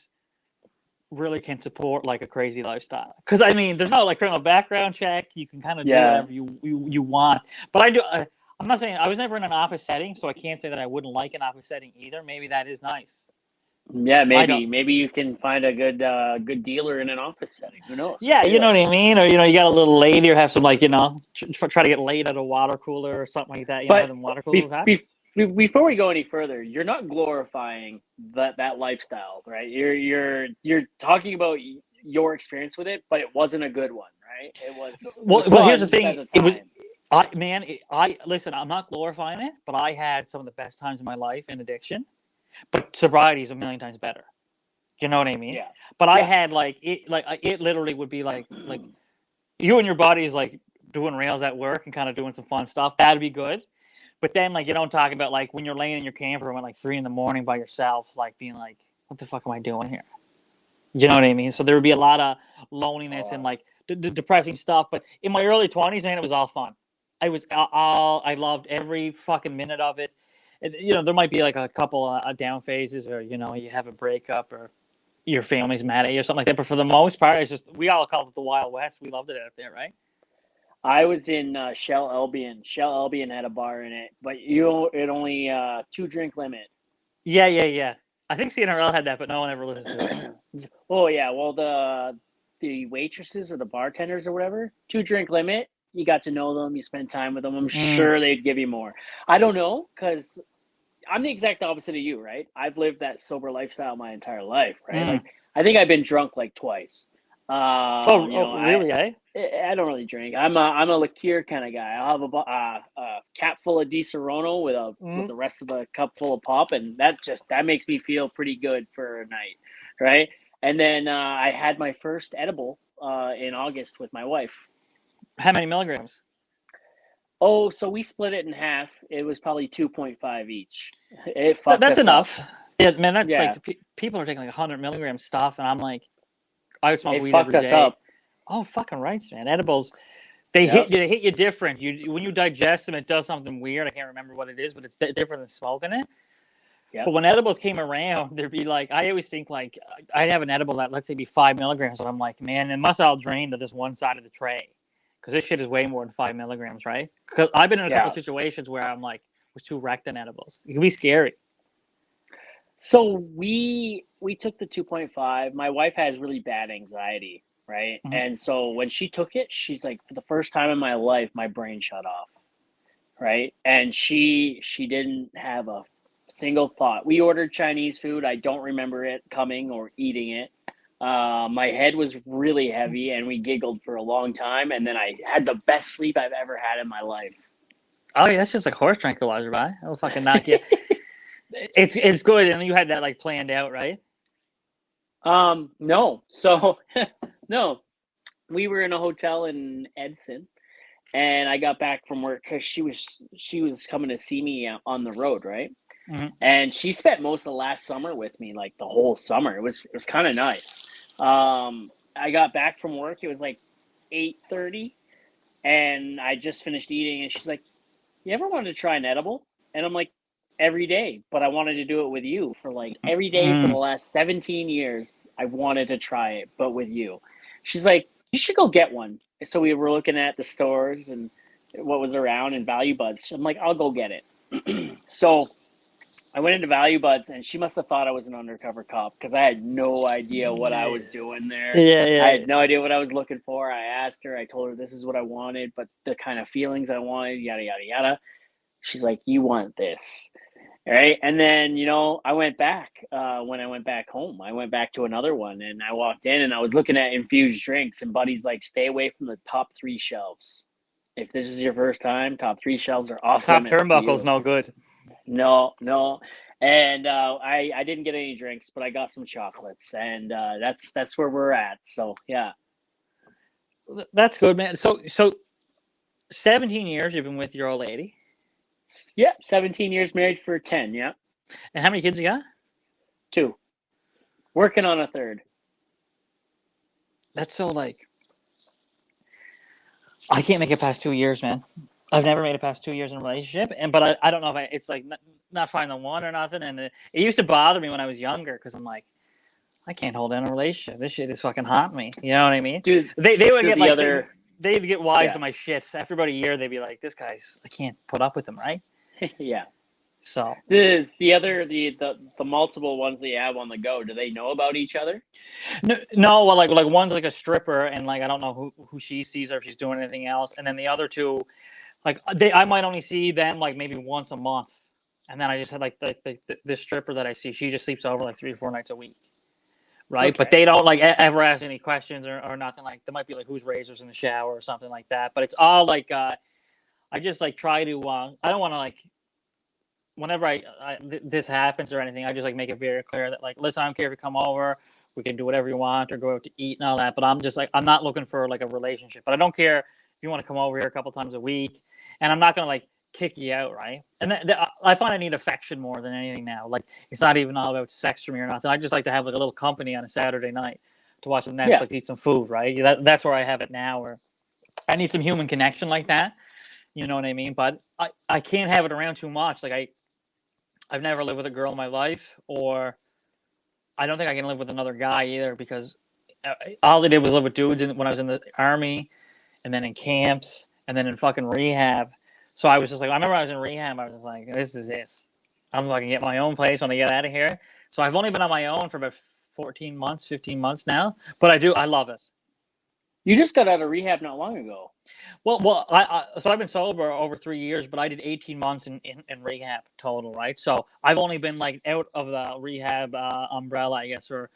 really can support like a crazy lifestyle. Because I mean, there's no like criminal background check. You can kind of do Yeah. whatever you want. But I do. I'm not saying I was never in an office setting, so I can't say that I wouldn't like an office setting either. Maybe that is nice. Yeah, I don't. maybe you can find a good dealer in an office setting. Who knows, Yeah, right? you know Like, what I mean. Or you got a little lady, or have some like try to get laid at a water cooler or something like that. You know, but have them water be, cooler be, hats. before we go any further, you're not glorifying that lifestyle, right? You're talking about your experience with it, but it wasn't a good one, right? It was Well, here's the fun at thing. the It was time. I listen. I'm not glorifying it, but I had some of the best times in my life in addiction. But sobriety is a million times better. You know what I mean? Yeah, But I yeah. had like it literally would be like you and your buddy is like doing rails at work and kind of doing some fun stuff. That'd be good. But then like you don't talk about like when you're laying in your camper room at like 3 a.m. by yourself, like being like, what the fuck am I doing here? You know what I mean? So there would be a lot of loneliness and Oh, like depressing stuff. But in my early 20s, man, it was all fun. I loved every fucking minute of it. And, there might be like a couple of down phases, or you have a breakup, or your family's mad at you or something like that. But for the most part, it's just we all called it the Wild West. We loved it out there, right? I was in Shell Albion. Shell Albion had a bar in it, but it only 2 drink limit. Yeah, yeah, yeah. I think CNRL had that, but no one ever listened to it. Oh yeah, well the waitresses or the bartenders or whatever, 2 drink limit. You got to know them, you spend time with them. I'm Mm, sure they'd give you more. I don't know because I'm the exact opposite of you, right? I've lived that sober lifestyle my entire life, right? Like mm. I think I've been drunk like twice. Oh, You know, oh, really? Eh? I don't really drink. I'm a liqueur kind of guy. I'll have a cap full of Di Serono with Mm. the rest of the cup full of pop, and that makes me feel pretty good for a night, right? And then I had my first edible in August with my wife. How many milligrams? Oh, so we split it in half. It was probably 2.5 each. It fucked That's us up. enough. Yeah, man. That's Yeah, like people are taking like 100 milligram stuff, and I'm like, I would smoke it weed fucked every us day. up. Oh, fucking rights, man. Edibles, they hit Yep, you. They hit you different. When you digest them, it does something weird. I can't remember what it is, but it's different than smoking it. But yep. when edibles came around, there'd be like I always think like I'd have an edible that let's say be 5 milligrams, and I'm like, man, it must all drain to this one side of the tray because this shit is way more than 5 milligrams, right? Because I've been in a couple of Yeah. situations where I'm like was too wrecked on edibles. It can be scary. So we took the 2.5. My wife has really bad anxiety, right? Mm-hmm. And so when she took it, she's like, for the first time in my life, my brain shut off, right? And she didn't have a single thought. We ordered Chinese food. I don't remember it coming or eating it. My head was really heavy, and we giggled for a long time. And then I had the best sleep I've ever had in my life. Oh yeah, that's just like horse tranquilizer, right? It'll fucking knock you. It's good, and you had that like planned out, right? No. So no, we were in a hotel in Edson, and I got back from work because she was coming to see me on the road, right? Mm-hmm. And she spent most of the last summer with me, like the whole summer. It was kind of nice. I got back from work. It was like 8:30, and I just finished eating. And she's like, "You ever wanted to try an edible?" And I'm like, "Every day," but I wanted to do it with you for like every day for the Mm. last 17 years. I wanted to try it, but with you. She's like, "You should go get one." So we were looking at the stores and what was around and Value Buds. I'm like, "I'll go get it." So I went into Value Buds, and she must have thought I was an undercover cop because I had no idea what I was doing there. Yeah, I yeah. had no idea what I was looking for. I asked her, I told her this is what I wanted, but the kind of feelings I wanted, yada, yada, yada. She's like, "You want this." All right. And then, I went back when I went back home. I went back to another one, and I walked in and I was looking at infused drinks, and Buddy's like, "Stay away from the top three shelves. If this is your first time, top three shelves are off Top limits to turnbuckle's you." no good. No, no. And I didn't get any drinks, but I got some chocolates, and that's where we're at. So yeah, That's good, man. So 17 years you've been with your old lady, yeah. 17 years married for 10. Yeah, and how many kids you got? two. Working on a third. That's so like I can't make it past 2 years, man. I've never made it past 2 years in a relationship, but I don't know if it's like not finding the one or nothing. And it used to bother me when I was younger because I'm like, I can't hold in a relationship. This shit is fucking hot me. You know what I mean? Dude, They would dude, get the like other, they'd get wise yeah, to my shit after about a year. They'd be like, this guy's I can't put up with him, right? yeah. So This is the other the multiple ones that you have on the go. Do they know about each other? no, well, like one's like a stripper, and like I don't know who she sees or if she's doing anything else, and then the other two, like I might only see them like maybe once a month, and then I just had like the stripper that I see, she just sleeps over like 3 or 4 nights a week, right? But Okay. they don't like ever ask any questions or nothing. Like there might be like whose razors in the shower or something like that, but it's all like I just like try to I don't want to like whenever this happens or anything, I just like make it very clear that like, listen, I don't care if you come over, we can do whatever you want or go out to eat and all that. But I'm just like, I'm not looking for like a relationship. But I don't care if you want to come over here a couple times a week, and I'm not gonna like kick you out, right? And I find I need affection more than anything now. Like it's not even all about sex for me or nothing. I just like to have like a little company on a Saturday night to watch some Yeah. Netflix, eat some food, right? That's where I have it now. Where I need some human connection like that. You know what I mean? But I can't have it around too much. Like I've never lived with a girl in my life, or I don't think I can live with another guy either because all I did was live with dudes when I was in the army, and then in camps, and then in fucking rehab. So I was just like, I remember I was in rehab. I was just like, this is this. I'm fucking get my own place when I get out of here. So I've only been on my own for about 14 months, 15 months now, but I love it. You just got out of rehab not long ago. Well, so I've been sober over 3 years, but I did 18 months in rehab total, right? So I've only been like out of the rehab umbrella, I guess, for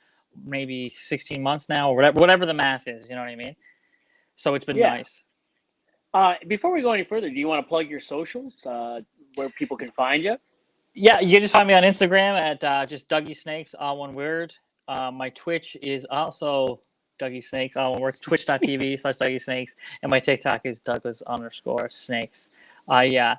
maybe 16 months now, or whatever the math is. You know what I mean? So it's been Yeah. nice. Before we go any further, do you want to plug your socials where people can find you? Yeah, you can just find me on Instagram at just Dougie Snakes, all one word. My Twitch is also Dougie Snakes, all one word. Twitch.tv/Dougie Snakes, and my TikTok is Douglas_Snakes. I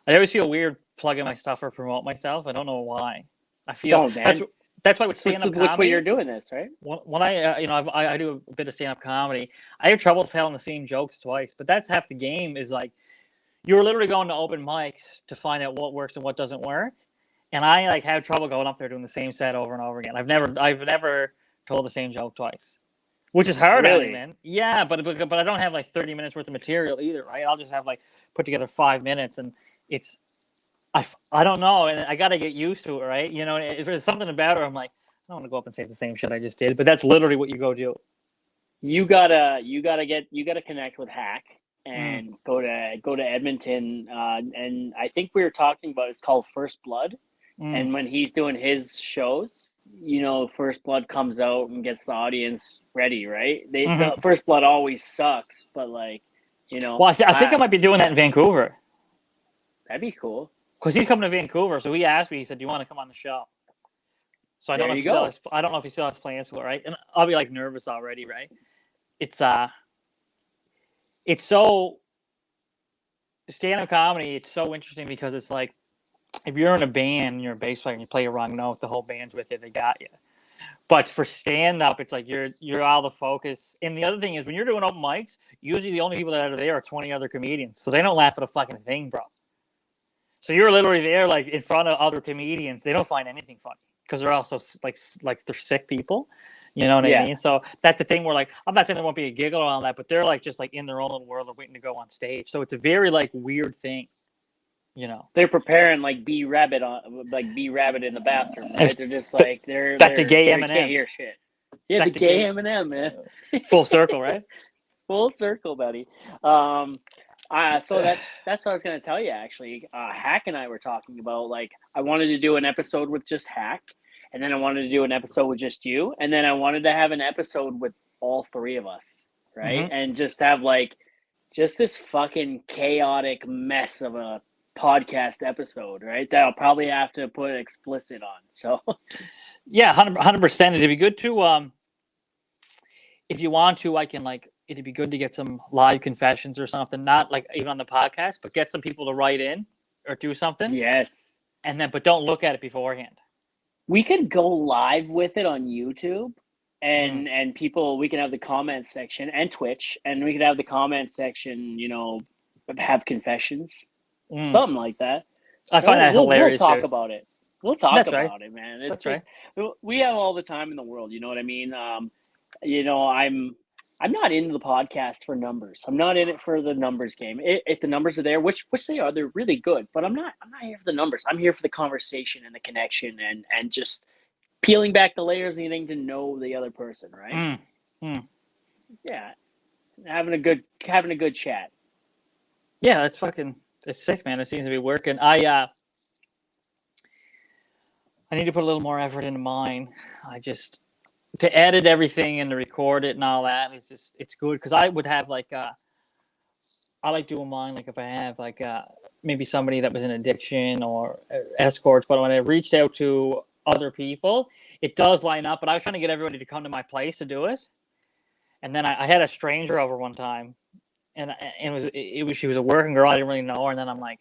always feel weird plugging my stuff or promote myself. I don't know why. I feel Don't, man. that's why with stand-up What's what you're comedy. doing this, right? When I do a bit of stand-up comedy, I have trouble telling the same jokes twice. But that's half the game. Is like you're literally going to open mics to find out what works and what doesn't work. And I like have trouble going up there doing the same set over and over again. I've never told the same joke twice, which is hard on me, Really? man. Yeah, but I don't have like 30 minutes worth of material either, right? I'll just have like put together 5 minutes, and it's I don't know, and I got to get used to it, right? You know, if there's something about it, I'm like, I don't want to go up and say the same shit I just did, but that's literally what you go do. You gotta connect with Hack. and go to Edmonton. And I think we were talking about it's called First Blood. And when he's doing his shows, First Blood comes out and gets the audience ready, right? The First Blood always sucks, but Well, I think I might be doing that in Vancouver. That'd be cool. Because he's coming to Vancouver, so he asked me. He said, "Do you want to come on the show?" So I don't know if he still has plans for it, right? And I'll be nervous already, right? It's so stand-up comedy. It's so interesting because it's like if you're in a band, you're a bass player, and you play a wrong note, the whole band's with you. They got you. But for stand-up, it's like you're all the focus. And the other thing is when you're doing open mics, usually the only people that are there are 20 other comedians, so they don't laugh at a fucking thing, bro. So you're literally there, in front of other comedians. They don't find anything funny because they're also like they're sick people. You know what I mean? So that's the thing where I'm not saying there won't be a giggle on that, but they're just in their own little world of waiting to go on stage. So it's a very weird thing. They're preparing B Rabbit in the bathroom. Right? They're just they're the gay Eminem. Can't hear shit. Yeah, the gay Eminem, man. Full circle, right? Full circle, buddy. So that's what I was going to tell you, actually. Hack and I were talking about, I wanted to do an episode with just Hack, and then I wanted to do an episode with just you, and then I wanted to have an episode with all three of us, right? And just have, just this fucking chaotic mess of a podcast episode, right? That I'll probably have to put explicit on, so. Yeah, 100%. It'd be good to, if you want to, I can, it'd be good to get some live confessions or something, not even on the podcast, but get some people to write in or do something. Yes. But don't look at it beforehand. We could go live with it on YouTube and people, we can have the comment section and Twitch, and we could have the comment section, have confessions, something like that. I find that hilarious. We'll talk about it. We'll talk about it, man. That's right. We have all the time in the world. You know what I mean? I'm not into the podcast for numbers. I'm not in it for the numbers game. If the numbers are there, which they are, they're really good. But I'm not here for the numbers. I'm here for the conversation and the connection and just peeling back the layers and getting to know the other person, right? Yeah, having a good chat. Yeah, it's sick, man. It seems to be working. I need to put a little more effort into mine. To edit everything and to record it and all that, it's good because I would have I like doing mine if I have maybe somebody that was in addiction or escorts, but when I reached out to other people, it does line up. But I was trying to get everybody to come to my place to do it, and then I had a stranger over one time, and she was a working girl. I didn't really know her, and then I'm like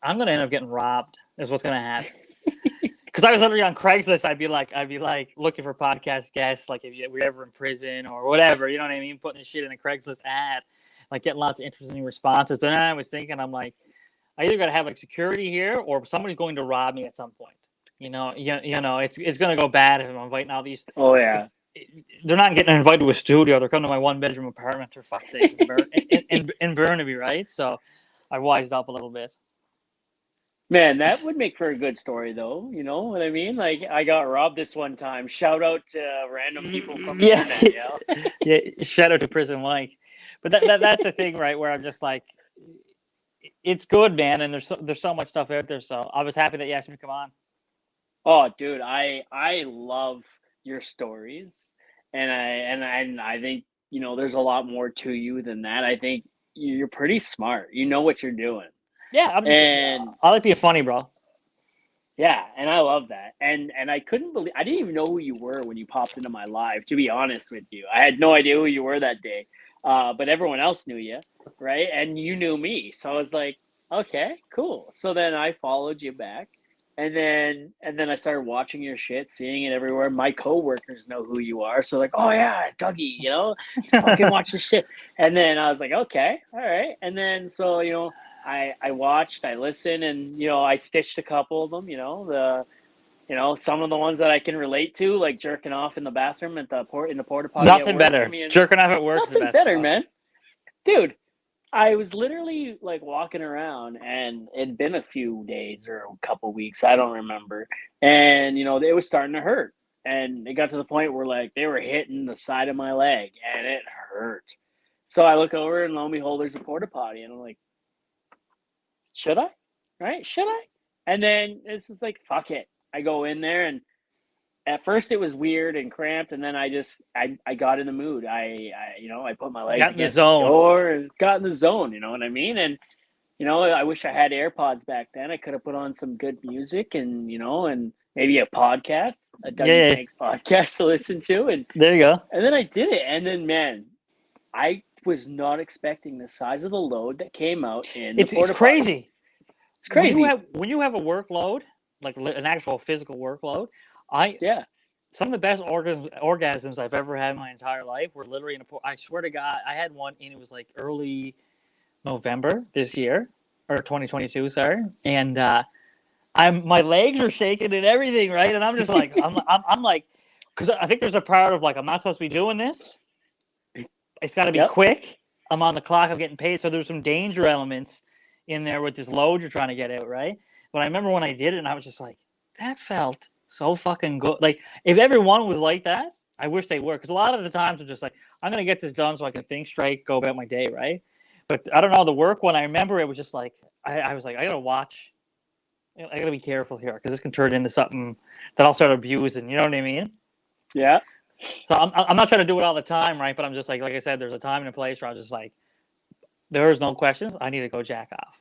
I'm gonna end up getting robbed. Is what's gonna happen. Because I was literally on Craigslist, I'd be looking for podcast guests, if you were ever in prison or whatever, you know what I mean? Putting this shit in a Craigslist ad, getting lots of interesting responses. But then I was thinking, I'm I either got to have security here or somebody's going to rob me at some point. It's going to go bad if I'm inviting all these. Oh yeah. They're not getting invited to a studio. They're coming to my 1-bedroom apartment for fuck's sake in Burnaby, right? So I wised up a little bit. Man, that would make for a good story, though. You know what I mean? I got robbed this one time. Shout out to random people from the internet. Yeah. Shout out to Prison Mike. But that's the thing, right? Where I'm just it's good, man. And there's so much stuff out there. So I was happy that you asked me to come on. Oh, dude, I love your stories, and I think there's a lot more to you than that. I think you're pretty smart. You know what you're doing. Yeah, I like being funny, bro. Yeah, and I love that. And I couldn't believe I didn't even know who you were when you popped into my live, to be honest with you. I had no idea who you were that day. But everyone else knew you, right? And you knew me. So I was like, okay, cool. So then I followed you back. And then I started watching your shit, seeing it everywhere. My coworkers know who you are. So oh yeah, Dougie, fucking watch this shit. And then I was like, okay, all right. And then so, I watched, I listened, and I stitched a couple of them. Some of the ones that I can relate to, like jerking off in the bathroom in the porta potty. Nothing better. Jerking off at work is the best. Nothing better, man. Dude, I was literally walking around, and it'd been a few days or a couple weeks, I don't remember, and it was starting to hurt, and it got to the point where they were hitting the side of my leg, and it hurt. So I look over and lo and behold, there's a porta potty, and I'm like, should I? Right? Should I? And then it's just like, fuck it. I go in there, and at first it was weird and cramped, and then I got in the mood. I put my legs Got in the against the zone. door and got in the zone. You know what I mean? And I wish I had AirPods back then. I could have put on some good music and maybe a podcast, a Dougie Yeah, Snakes podcast to listen to, and there you go. and then I did it, and then man, I was not expecting the size of the load that came out in the It's porta potty. crazy. It's crazy. When you have a workload, like an actual physical workload, some of the best orgasms I've ever had in my entire life were literally in a. I swear to God, I had one, and it was like early November this year, or 2022, sorry, and my legs are shaking and everything, right? And I'm just like, I'm like, because I think there's a part of like, I'm not supposed to be doing this. It's got to be quick. I'm on the clock. I'm getting paid, so there's some danger elements in there with this load you're trying to get out, right? But I remember when I did it, and I was just like, that felt so fucking good. Like, if everyone was like that, I wish they were, because a lot of the times I'm just like, I'm gonna get this done so I can think straight, go about my day, right? But I don't know, the work one, I remember it was just like, I was like, I gotta watch. I gotta be careful here, because this can turn into something that I'll start abusing. You know what I mean? Yeah. So I'm not trying to do it all the time, right? But I'm just like I said, there's a time and a place where I'm just like, there's no questions. I need to go jack off.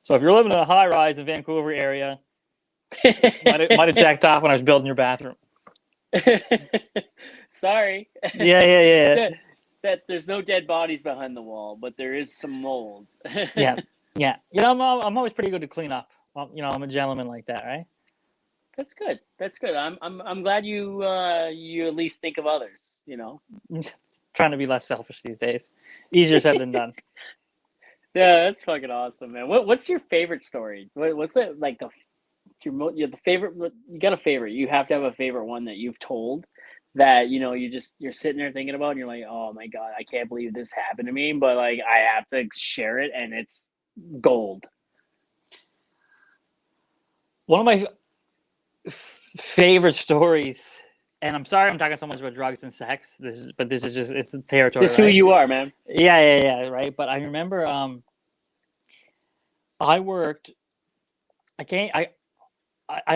So if you're living in a high rise in Vancouver area, might have jacked off when I was building your bathroom. Sorry. Yeah. That there's no dead bodies behind the wall, but there is some mold. Yeah. I'm always pretty good to clean up. Well, I'm a gentleman like that, right? That's good. I'm glad you at least think of others. Trying to be less selfish these days. Easier said than done. Yeah, that's fucking awesome, man. What's your favorite story? What's the like the favorite? You got a favorite? You have to have a favorite one that you've told that you're sitting there thinking about, and you're like, oh my God, I can't believe this happened to me, but like I have to share it, and it's gold. One of my favorite stories, and I'm sorry I'm talking so much about drugs and sex. This is just, it's the territory. It's who you are, man. Yeah, right. But I remember I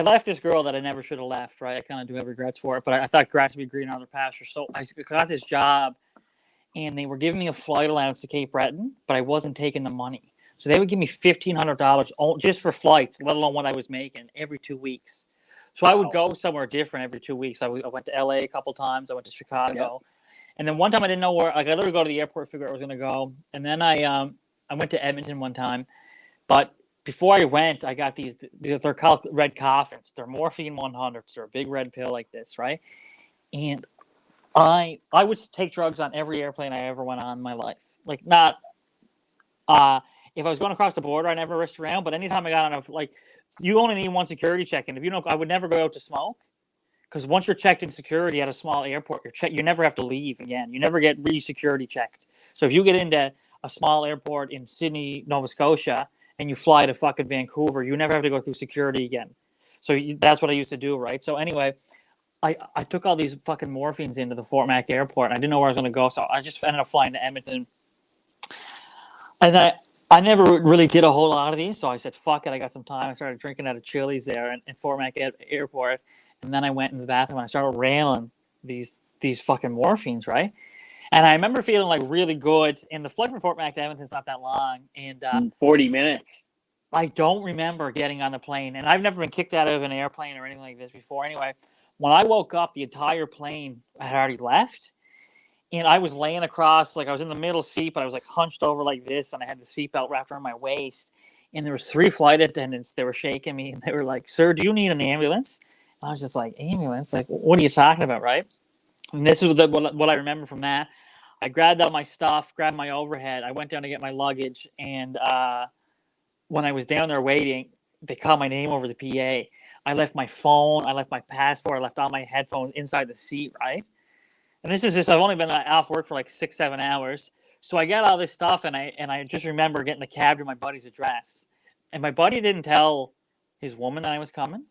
left this girl that I never should have left, right? I kind of do have regrets for it, but I thought grass would be green on the pasture. So I got this job, and they were giving me a flight allowance to Cape Breton, but I wasn't taking the money. So they would give me $1,500 just for flights, let alone what I was making, every 2 weeks. So I would go somewhere different every 2 weeks. I went to LA a couple times. I went to Chicago. Yep. And then one time I didn't know where. Like, I literally go to the airport, figure out where I was going to go. And then I went to Edmonton one time. But before I went, I got these. They're called red coffins. They're morphine 100s. They're a big red pill like this, right? And I would take drugs on every airplane I ever went on in my life. Like, not if I was going across the border, I never risked around. But anytime I got on you only need one security check. And I would never go out to smoke, because once you're checked in security at a small airport, you never have to leave again. You never get re-security checked. So if you get into a small airport in Sydney, Nova Scotia, and you fly to fucking Vancouver, you never have to go through security again. So that's what I used to do, right? So anyway, I took all these fucking morphines into the Fort Mac airport. I didn't know where I was going to go, so I just ended up flying to Edmonton. And then I never really did a whole lot of these, so I said, fuck it, I got some time. I started drinking at a Chili's there in Fort Mac Airport, and then I went in the bathroom and I started railing these fucking morphines, right? And I remember feeling like really good, and the flight from Fort Mac to Edmonton's not that long, and 40 minutes. I don't remember getting on the plane, and I've never been kicked out of an airplane or anything like this before. Anyway, when I woke up, the entire plane had already left. And I was laying across, like I was in the middle seat, but I was like hunched over like this, and I had the seatbelt wrapped around my waist. And there was 3 flight attendants. They were shaking me, and they were like, "Sir, do you need an ambulance?" And I was just like, "Ambulance? Like, what are you talking about, right?" And this is what I remember from that. I grabbed out my stuff, grabbed my overhead. I went down to get my luggage, and when I was down there waiting, they called my name over the PA. I left my phone, I left my passport, I left all my headphones inside the seat, right? And this is just, I've only been off work for like 6-7 hours. So I got all this stuff, and I just remember getting the cab to my buddy's address. And my buddy didn't tell his woman that I was coming.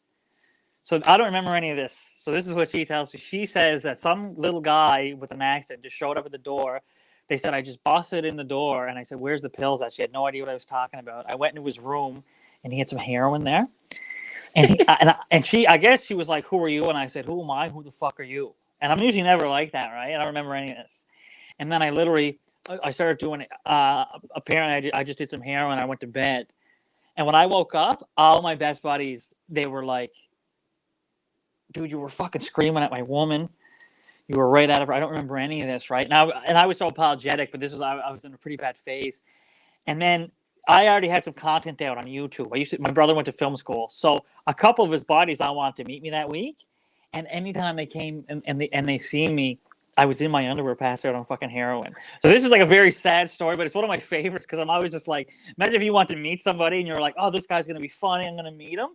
So I don't remember any of this. So this is what she tells me. She says that some little guy with an accent just showed up at the door, They said I just busted in the door, and I said, "Where's the pills?" That she had no idea what I was talking about. I went into his room, and he had some heroin there. And she, I guess she was like, "Who are you?" And I said, "Who am I? Who the fuck are you?" And I'm usually never like that, right? I don't remember any of this. And then I started doing it. Apparently, I just did some heroin. I went to bed, and when I woke up, all my best buddies, they were like, "Dude, you were fucking screaming at my woman. You were right out of her." I don't remember any of this, right now. And I was so apologetic, but I was in a pretty bad phase. And then I already had some content out on YouTube. My brother went to film school, so a couple of his buddies all wanted to meet me that week. And anytime they came and they seen me, I was in my underwear, passed out on fucking heroin. So this is like a very sad story, but it's one of my favorites because I'm always just like, imagine if you want to meet somebody and you're like, oh, this guy's gonna be funny, I'm gonna meet him.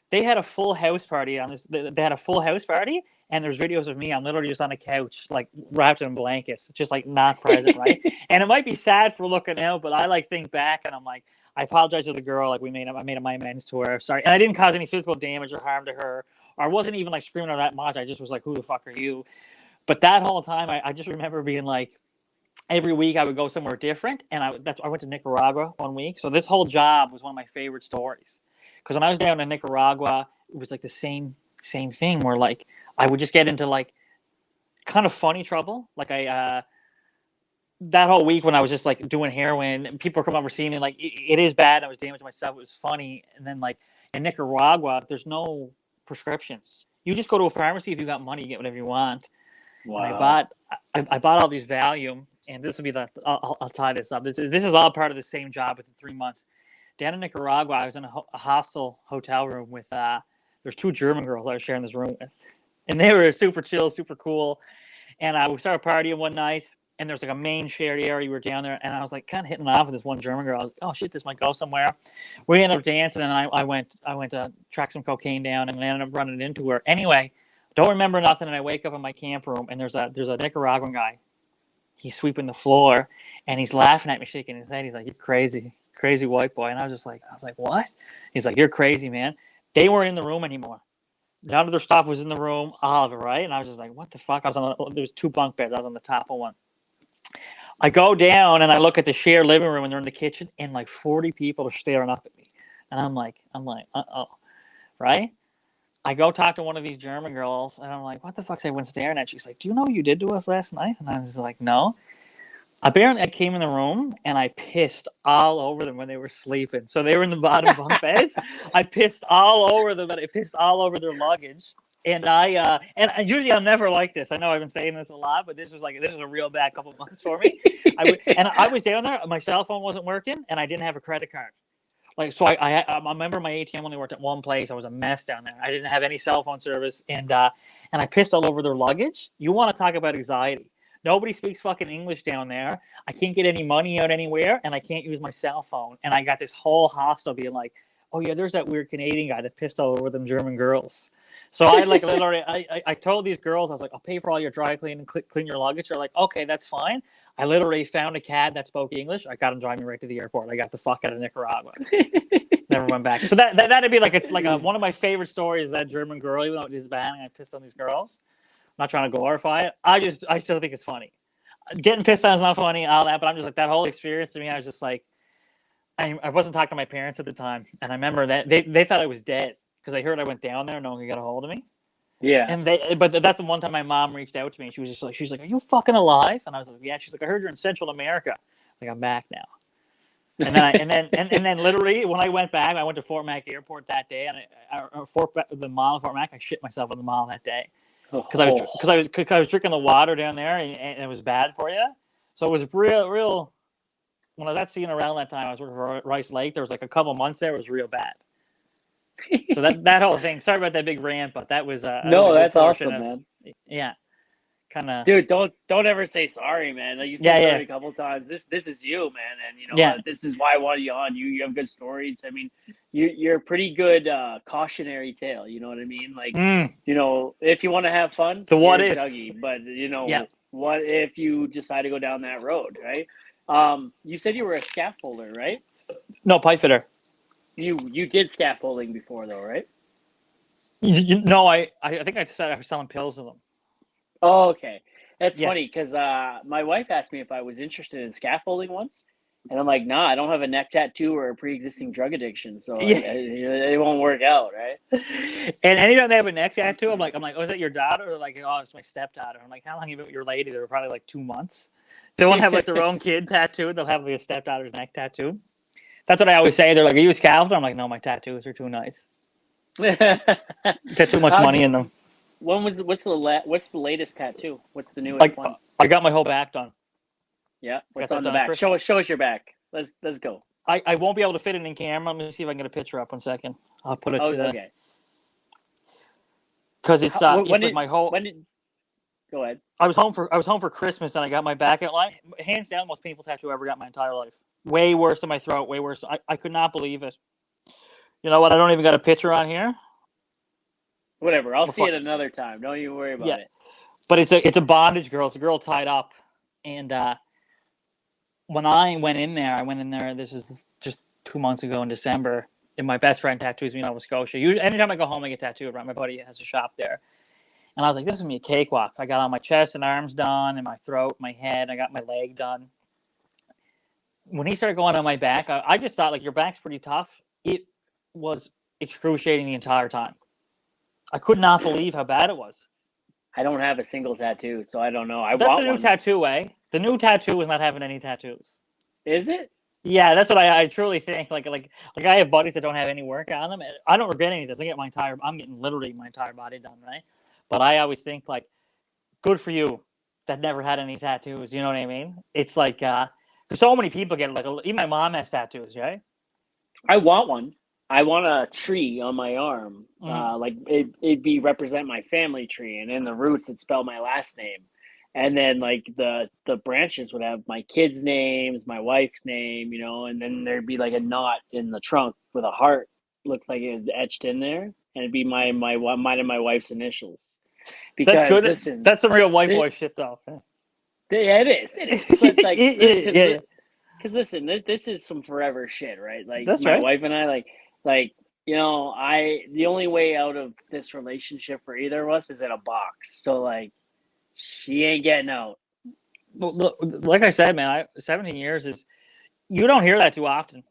They had a full house party on this. They had a full house party, and there's videos of me. I'm literally just on a couch, like wrapped in blankets, just like not present, right? And it might be sad for looking out, but I like think back and I'm like, I apologize to the girl. Like I made my amends to her. Sorry, and I didn't cause any physical damage or harm to her. Or I wasn't even like screaming her that much. I just was like, "Who the fuck are you?" But that whole time, I just remember being like, every week I would go somewhere different, and I went to Nicaragua one week. So this whole job was one of my favorite stories, because when I was down in Nicaragua, it was like the same thing where like I would just get into like kind of funny trouble. Like that whole week when I was just like doing heroin, and people were coming over seeing me, like it is bad. I was damaging myself. It was funny, and then like in Nicaragua, there's no prescriptions. You just go to a pharmacy. If you got money, you get whatever you want. Wow. And I bought all these Valium, and this will be I'll tie this up. This is all part of the same job within 3 months. Down in Nicaragua, I was in a hostel hotel room with there's 2 German girls I was sharing this room with, and they were super chill, super cool. And we started partying one night, and there's like a main shared area. We were down there, and I was like kind of hitting off with this one German girl. I was like, oh shit, this might go somewhere. We ended up dancing, and I went to track some cocaine down, and I ended up running into her. Anyway, don't remember nothing, and I wake up in my camp room, and there's a Nicaraguan guy. He's sweeping the floor, and he's laughing at me, shaking his head. He's like, "You're crazy white boy." And I was like, "What?" He's like, "You're crazy, man." They weren't in the room anymore. None of their stuff was in the room, all of it, right? And I was just like, "What the fuck?" There was 2 bunk beds. I was on the top of one. I go down and I look at the shared living room, and they're in the kitchen, and like 40 people are staring up at me, and I'm like, uh-oh, right? I go talk to one of these German girls, and I'm like, "What the fuck's everyone staring at?" She's like, "Do you know what you did to us last night?" And I was like, "No." Apparently, I came in the room and I pissed all over them when they were sleeping. So they were in the bottom bunk beds. I pissed all over them, and I pissed all over their luggage. And usually I'm never like this. I know I've been saying this a lot, but this was a real bad couple of months for me. I was down there. My cell phone wasn't working, and I didn't have a credit card. Like, so I remember my ATM only worked at one place. I was a mess down there. I didn't have any cell phone service, and I pissed all over their luggage. You want to talk about anxiety? Nobody speaks fucking English down there. I can't get any money out anywhere, and I can't use my cell phone. And I got this whole hostel being like, "Oh yeah, there's that weird Canadian guy that pissed all over them German girls." So I like literally, I told these girls, I was like, "I'll pay for all your dry clean and clean your luggage." They're like, "Okay, that's fine." I literally found a cab that spoke English. I got him driving me right to the airport. I got the fuck out of Nicaragua. Never went back. So that'd be like one of my favorite stories. That German girl, even though it is bad, and I pissed on these girls. I'm not trying to glorify it. I still think it's funny. Getting pissed on is not funny, all that, but I'm just like, that whole experience to me, I was just like, I wasn't talking to my parents at the time, and I remember that they thought I was dead because I heard I went down there and no one could get a hold of me. Yeah. But that's the one time my mom reached out to me, and she's like, "Are you fucking alive?" And I was like, "Yeah." She's like, "I heard you're in Central America." I was like, "I'm back now." And then literally when I went back, I went to Fort Mac Airport that day, and the mall of Fort Mac, I shit myself in the mall that day because I was drinking the water down there, and it was bad for you. So it was real. When I was at seeing around that time, I was working for Rice Lake. There was like a couple months there, it was real bad. So that whole thing. Sorry about that big rant, but that was no, that's awesome, man. Yeah, kind of. Dude, don't ever say sorry, man. Like you said sorry a couple times. This is you, man, and you know this is why I wanted you on. You have good stories. I mean, you're a pretty good cautionary tale. You know what I mean? Like you know, if you want to have fun, the what if, Dougie, but you know, what if you decide to go down that road, right? You said you were a scaffolder, right? No, pipe fitter. You did scaffolding before, though, right? No, I think I said I was selling pills to them. Oh, okay. That's Yeah. funny because my wife asked me if I was interested in scaffolding once, and I'm like, nah, I don't have a neck tattoo or a pre-existing drug addiction, so Yeah. it won't work out, right? And anytime they have a neck tattoo, I'm like, oh, is that your daughter? Or they're like, oh, it's my stepdaughter. I'm like, how long have you been with your lady? They're probably like 2 months. They won't have like their own kid tattooed. They'll have like a stepdaughter's neck tattoo. That's what I always say. They're like, are you a scaffolder? I'm like, no, my tattoos are too nice. Got too much How money do in them. what's the latest tattoo? What's the newest Like, one? I got my whole back done. Yeah, I got what's that on the done at back? Christmas. Show us your back. Let's go. I won't be able to fit it in camera. Let me see if I can get a picture up 1 second. I'll put it Oh, to the okay. because When it's like my whole. when did go ahead? I was home for Christmas and I got my back outline. Hands down, most painful tattoo I ever got in my entire life. Way worse than my throat. Way worse. I could not believe it. You know what? I don't even got a picture on here. Whatever. I'll see Before, it another time. Don't even worry yeah, about it. but it's a bondage girl. It's a girl tied up, and when I went in there, This was just 2 months ago in December. And my best friend tattoos me in Nova Scotia. Anytime I go home, I get tattooed. Right, my buddy has a shop there. And I was like, this is going to be a cakewalk. I got on my chest and arms done, and my throat, my head. I got my leg done. When he started going on my back, I just thought, like, your back's pretty tough. It was excruciating the entire time. I could not believe how bad it was. I don't have a single tattoo, so I don't know. I That's the want new one. tattoo way. The new tattoo is not having any tattoos. Is it? Yeah, that's what I truly think. Like I have buddies that don't have any work on them. I don't regret any of this. I'm getting literally my entire body done, right? But I always think, like, good for you that never had any tattoos. You know what I mean? It's like, so many people get, like, even my mom has tattoos, right? I want one. I want a tree on my arm. Mm-hmm. Like it'd be represent my family tree, and in the roots it spell my last name, and then like the branches would have my kids' names, my wife's name, and then there'd be like a knot in the trunk with a heart, looked like it was etched in there, and it'd be mine and my wife's initials. That's Because good. listen, That's some real white boy it, shit, though. yeah, it is, but like Yeah, because listen, this is some forever shit, right? Like that's my right. wife and I, like I the only way out of this relationship for either of us is in a box. So like, she ain't getting out. Well, look, like I said, man, 17 years is, you don't hear that too often.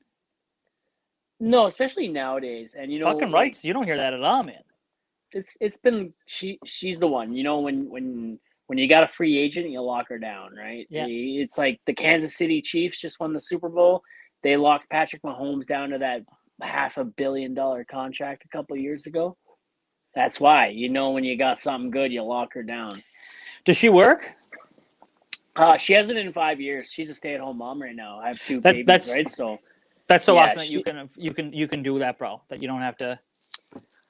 No, especially nowadays, and Fucking like rights, you don't hear that at all, man. it's been she's the one. When you got a free agent, you lock her down, right? Yeah. It's like the Kansas City Chiefs just won the Super Bowl. They locked Patrick Mahomes down to that $500 million contract a couple of years ago. That's why, when you got something good, you lock her down. Does she work? She hasn't in 5 years. She's a stay-at-home mom right now. I have two That babies, that's right? So that's so yeah, awesome that you can do that, bro. That you don't have to.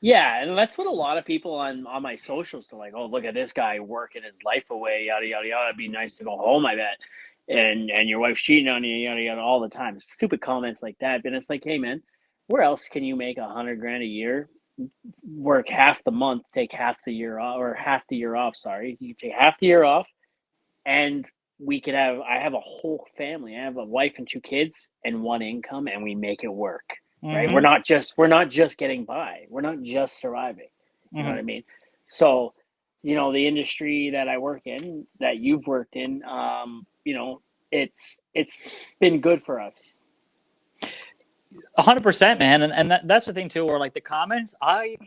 yeah, and that's what a lot of people on my socials are like. Oh, look at this guy working his life away, yada yada yada. It'd be nice to go home, I bet. And your wife's cheating on you, yada yada, all the time. Stupid comments like that. But it's like, hey man, where else can you make $100,000 a year? Work half the month, take half the year off, or half the year off. Sorry, you take half the year off, and I have a whole family. I have a wife and two kids and one income, and we make it work. Right? Mm-hmm. We're not just getting by. We're not just surviving. You know Mm-hmm. what I mean? So, the industry that I work in, that you've worked in, it's been good for us. 100%, man, and that's the thing too. Where, like, the comments, I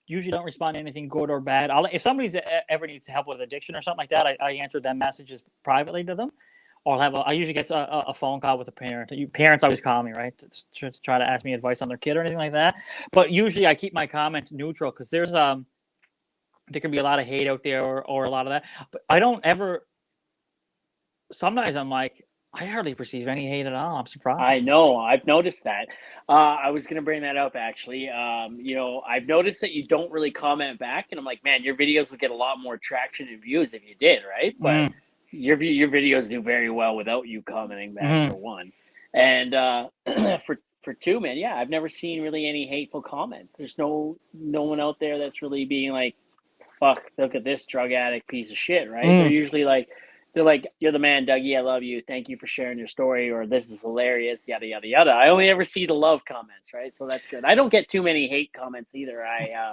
usually don't respond to anything good or bad. If somebody's ever needs help with addiction or something like that, I answer them messages privately to them, or I usually get a phone call with a parent. Parents always call me, right, to try to ask me advice on their kid or anything like that. But usually I keep my comments neutral because there can be a lot of hate out there, or a lot of that. But I don't ever. Sometimes I'm like, I hardly receive any hate at all. I'm I surprised. know. I've noticed that. I was going to bring that up actually. I've noticed that you don't really comment back, and I'm like, man, your videos would get a lot more traction and views if you did, right? But Mm, your videos do very well without you commenting back, for mm, one, and for two, man, yeah, I've never seen really any hateful comments. There's no one out there that's really being like, fuck, look at this drug addict piece of shit, right? mm. They're like, you're the man, Dougie. I love you. Thank you for sharing your story, or this is hilarious, yada yada yada. I only ever see the love comments, right? So that's good. I don't get too many hate comments either.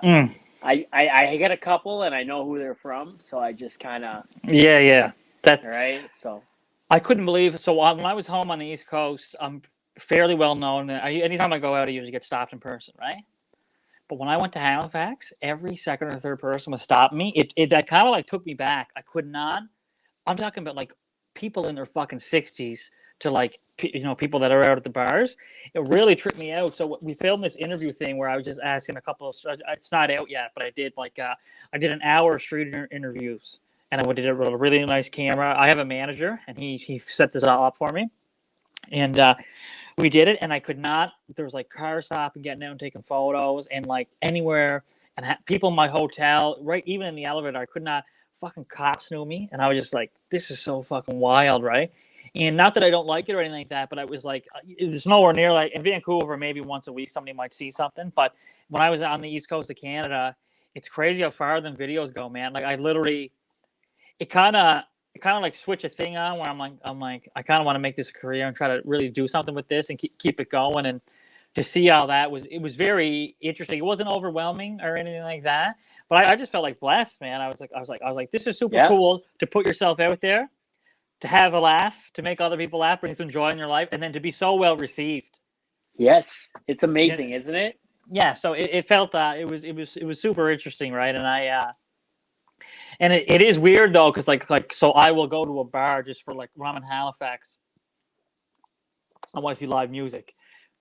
Mm. I get a couple and I know who they're from, so I just kind of Yeah. That right. So I couldn't believe. So when I was home on the East Coast, I'm fairly well known. Anytime I go out, I usually get stopped in person, right? But when I went to Halifax, every second or third person was stopping me. It that kind of like took me back. I could not. I'm talking about like people in their fucking 60s to like people that are out at the bars. It really tripped me out. So we filmed this interview thing where I was just asking a couple of. It's not out yet, but I did I did an hour of street interviews, and I did it with a really nice camera. I have a manager, and he set this all up for me, and we did it, and I could not. There was like cars stopping, getting out and taking photos, and like anywhere, and people in my hotel, right, even in the elevator, I could not. Fucking cops knew me, and I was just like, "This is so fucking wild, right?" And not that I don't like it or anything like that, but I was like, it's nowhere near like in Vancouver. Maybe once a week, somebody might see something, but when I was on the east coast of Canada, it's crazy how far them videos go, man. Like I literally, it kind of like switch a thing on where I'm like I kind of want to make this a career and try to really do something with this and keep it going, and to see how it was very interesting. It wasn't overwhelming or anything like that, but I just felt like blessed, man. I was like this is super yeah, cool to put yourself out there, to have a laugh, to make other people laugh, bring some joy in your life, and then to be so well received. yes, it's Yeah, amazing, isn't it? yeah. So it felt it was super interesting, right? And it is weird though, because so I will go to a bar just for like when I'm in Halifax. I want to see live music,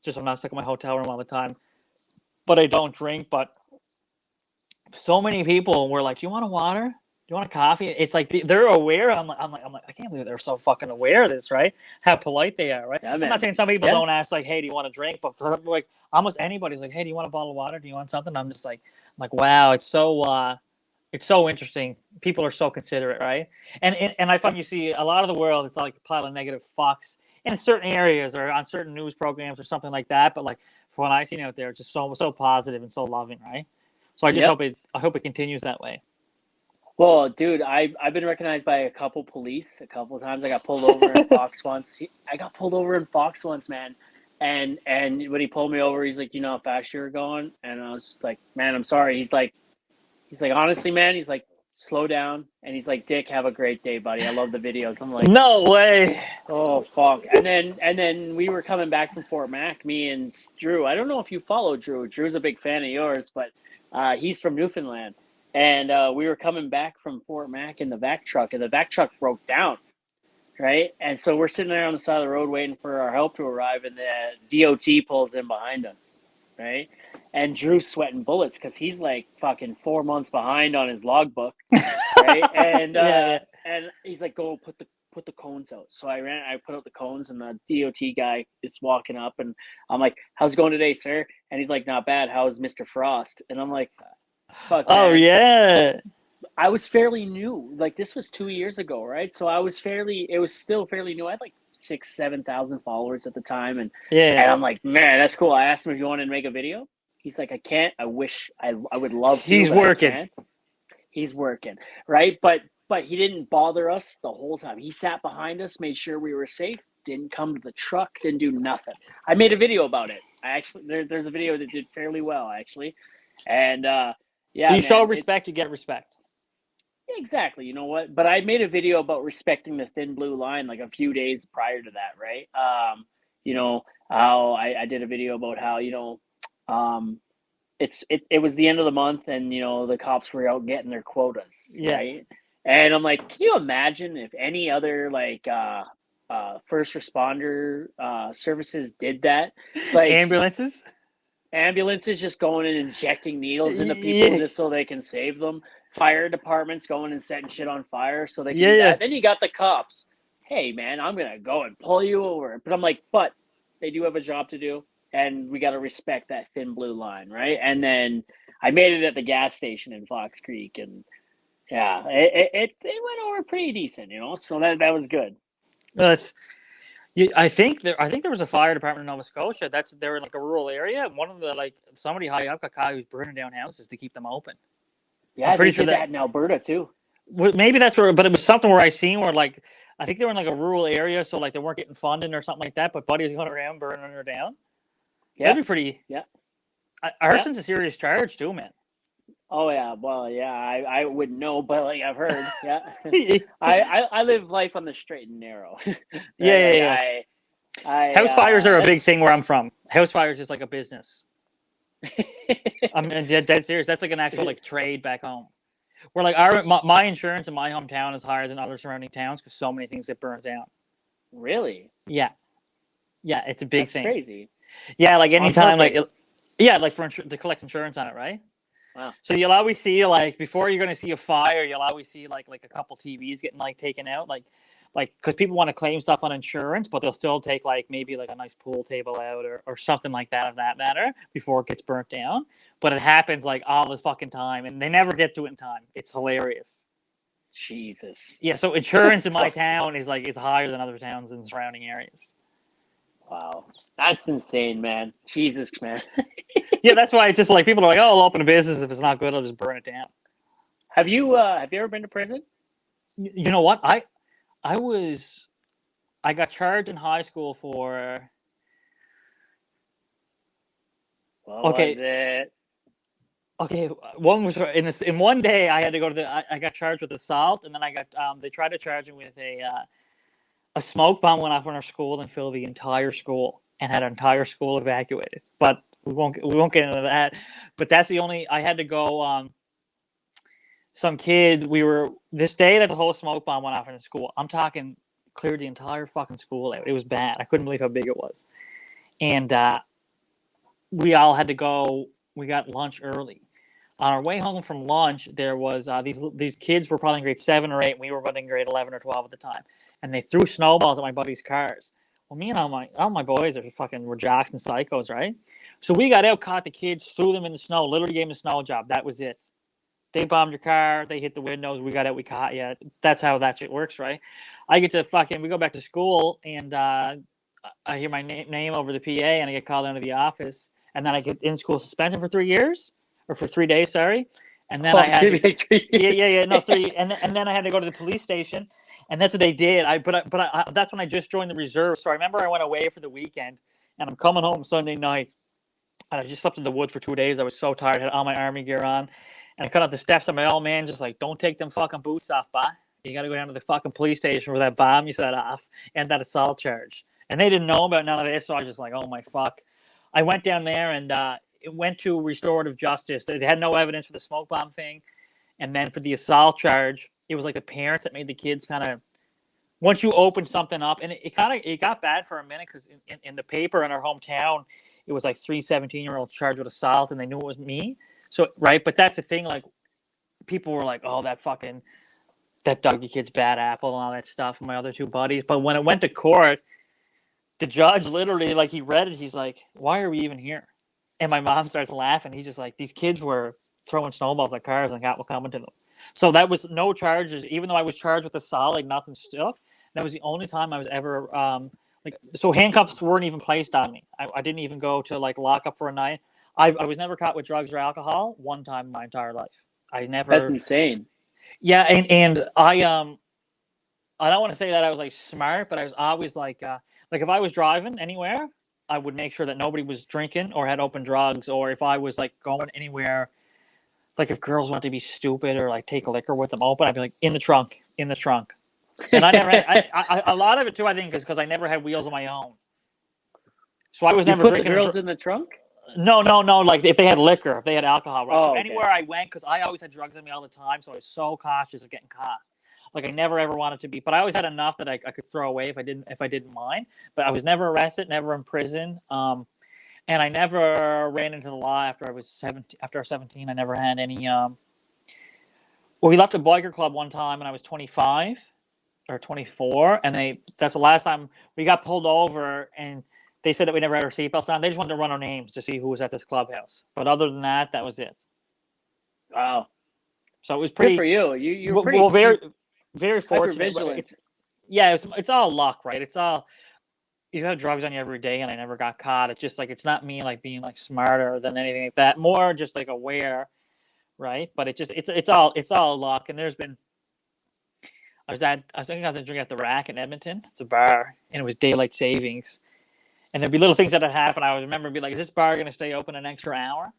just so I'm not stuck in my hotel room all the time. But I don't drink. But so many people were like, "Do you want a water? Do you want a coffee?" It's like they're aware. I'm like, I can't believe they're so fucking aware of this, right? How polite they are, right? Yeah, I'm not man. saying some people Yeah, don't ask like, "Hey, do you want a drink?" But for like almost anybody's like, "Hey, do you want a bottle of water? Do you want something?" I'm like, wow, it's so interesting. People are so considerate, right? And I yep, find you see a lot of the world. It's like a pile of negative fucks in certain areas or on certain news programs or something like that. But like for what I've seen out there, it's just so positive and so loving, right? So yep. I hope it continues that way. Well, dude, I've been recognized by a couple police a couple of times. I got pulled over in Fox once. I got pulled over in Fox once, man. And when he pulled me over, he's like, "You know how fast you were going?" And I was just like, "Man, I'm sorry." He's like, "Honestly, man," he's like, "Slow down." And he's like, "Dick, have a great day, buddy. I love the videos." I'm like, No way. "Oh fuck." And then we were coming back from Fort Mac, me and Drew. I don't know if you follow Drew. Drew's a big fan of yours, but he's from Newfoundland. And we were coming back from Fort Mac in the vac truck, and the vac truck broke down, right? And so we're sitting there on the side of the road waiting for our help to arrive, and the DOT pulls in behind us, right? And Drew's sweating bullets because he's like fucking 4 months behind on his logbook, right? And Yeah. and he's like, "Go put the cones out." So I put out the cones, and the DOT guy is walking up, and I'm like, "How's it going today, sir?" And he's like, "Not bad. How's Mr. Frost?" And I'm like, "Fuck, Oh man." yeah. I was fairly new. Like this was 2 years ago, right? So I was fairly. It was still fairly new. I had like 6, 7,000 followers at the time, and Yeah. I'm like, "Man, that's cool." I asked him if he wanted to make a video. He's like, "I can't. I wish I would love to, He's but I working. can't." He's working, right? But he didn't bother us the whole time. He sat behind us, made sure we were safe, didn't come to the truck, didn't do nothing. I made a video about it. I actually there's a video that did fairly well actually, and yeah, You show man, respect, you it's get respect. exactly. You know what? But I made a video about respecting the thin blue line like a few days prior to that, right? How I did a video about how um, it was the end of the month, and the cops were out getting their quotas, Yeah. right? And I'm like, can you imagine if any other like first responder services did that? Like Ambulances. ambulances just going and injecting needles into people Yeah. just so they can save them. Fire departments going and setting shit on fire so they can do Yeah. that. Then you got the cops. Hey man, I'm gonna go and pull you over. But I'm like, but they do have a job to do, and we got to respect that thin blue line, right? And then I made it at the gas station in Fox Creek, and yeah, it went over pretty decent, So that was good. That's. I think there was a fire department in Nova Scotia. They're in like a rural area. One of the like somebody high up got caught who's burning down houses to keep them open. I'm Yeah, pretty they sure did that that in Alberta too. maybe that's where, but it was something where I seen where like I think they were in like a rural area, so like they weren't getting funding or something like that. But buddies going around burning her down. That'd Yeah, be pretty. yeah, yeah. Arson's a serious charge too, man. Oh yeah, well yeah, I wouldn't know, but like I've heard, yeah. Yeah, I live life on the straight and narrow, yeah, right? Like yeah. I House fires are a big that's thing where I'm from. House fires is like a business. I'm dead serious. That's like an actual like trade back home. Where like my insurance in my hometown is higher than other surrounding towns because so many things get burned down. really Yeah, yeah, it's a big that's thing. crazy Yeah, like on anytime purpose. yeah, like for to collect insurance on it, right? Wow, So you'll always see like before you're gonna see a fire, you'll always see like a couple TVs getting like taken out, like because people want to claim stuff on insurance, but they'll still take like maybe like a nice pool table out or something like that of that matter before it gets burnt down. But it happens like all this fucking time, and they never get to it in time. It's hilarious. Jesus, Yeah, so insurance in my fuck, town is higher than other towns in the surrounding areas. wow, that's insane, man. Jesus, man. Yeah, that's why it's just like people are like, oh, I'll open a business if it's not good, I'll just burn it down. Have you ever been to prison? You know what? I was I got charged in high school for What was okay it? okay one was in one day I had to go to I got charged with assault and then I got they tried to charge me with a smoke bomb went off in our school and filled the entire school and had an entire school evacuated. But we won't get into that. But that's the only I had to go. Some kids we were this day that the whole smoke bomb went off in the school. I'm talking cleared the entire fucking school out. It was bad. I couldn't believe how big it was. And we all had to go. We got lunch early. On our way home from lunch, there was these kids were probably in grade 7 or 8. And we were probably in grade 11 or 12 at the time, and they threw snowballs at my buddy's cars. Well, me and all my boys are fucking were jocks and psychos, right? So we got out, caught the kids, threw them in the snow, literally gave them a snow job. That was it. They bombed your car. They hit the windows. We got out. We caught you. That's how that shit works, right? I get to fucking. We go back to school, and I hear my name over the PA, and I get called into the office, and then I get in school suspension for 3 years, or for 3 days, sorry. And then Oh, I it's had gonna to, be like 3 years. yeah, no, three, and then I had to go to the police station, and that's what they did. That's when I just joined the reserve. So I remember I went away for the weekend, and I'm coming home Sunday night, and I just slept in the woods for 2 days. I was so tired. I had all my army gear on. And I cut up the steps, and my old man just like, don't take them fucking boots off, bah. You got to go down to the fucking police station for that bomb you set off and that assault charge. And they didn't know about none of this, so I was just like, oh my fuck. I went down there and it went to restorative justice. They had no evidence for the smoke bomb thing. And then for the assault charge, it was like the parents that made the kids kind of, once you open something up, and it got bad for a minute because in the paper in our hometown, it was like 3 17-year-olds charged with assault, and they knew it was me. So right, but that's the thing. Like people were like, "Oh, that Dougie kid's bad apple and all that stuff." And my other two buddies. But when it went to court, the judge literally like he read it. He's like, "Why are we even here?" And my mom starts laughing. He's just like, "These kids were throwing snowballs at cars and got what coming to them." So that was no charges, even though I was charged with assault. Like nothing stuck. That was the only time I was ever like. So handcuffs weren't even placed on me. I didn't even go to like lock up for a night. I was never caught with drugs or alcohol one time in my entire life. I That's never. insane. Yeah, and I don't want to say that I was like smart, but I was always like if I was driving anywhere, I would make sure that nobody was drinking or had open drugs, or if I was like going anywhere, like if girls want to be stupid or like take liquor with them open, I'd be like in the trunk, in the trunk. And I never had a lot of it too. I think is because I never had wheels of my own, so I was You never put the drinking. girls in the trunk? No, no, no. Like if they had liquor, if they had alcohol, right? So Oh, okay. anywhere I went, because I always had drugs on me all the time, so I was so cautious of getting caught. Like I never ever wanted to be, but I always had enough that I could throw away if I didn't mind. But I was never arrested, never in prison, and I never ran into the law after I was 17. After I was 17, I never had any. Well, we left a biker club one time, and I was 25 or 24, and that's the last time we got pulled over and they said that we never had our seatbelts on. They just wanted to run our names to see who was at this clubhouse. But other than that, that was it. Wow. So it was Good pretty for you. You're pretty well, very very hyper fortunate. vigilant. It's all luck, right? It's all you have drugs on you every day, and I never got caught. It's just like it's not me like being like smarter than anything like that. More just like aware, right? But it's all luck. And there's been I was thinking I was drink at the Rack in Edmonton. It's a bar, and it was daylight savings. And there'd be little things that would happen. I would remember be like, is this bar going to stay open an extra hour?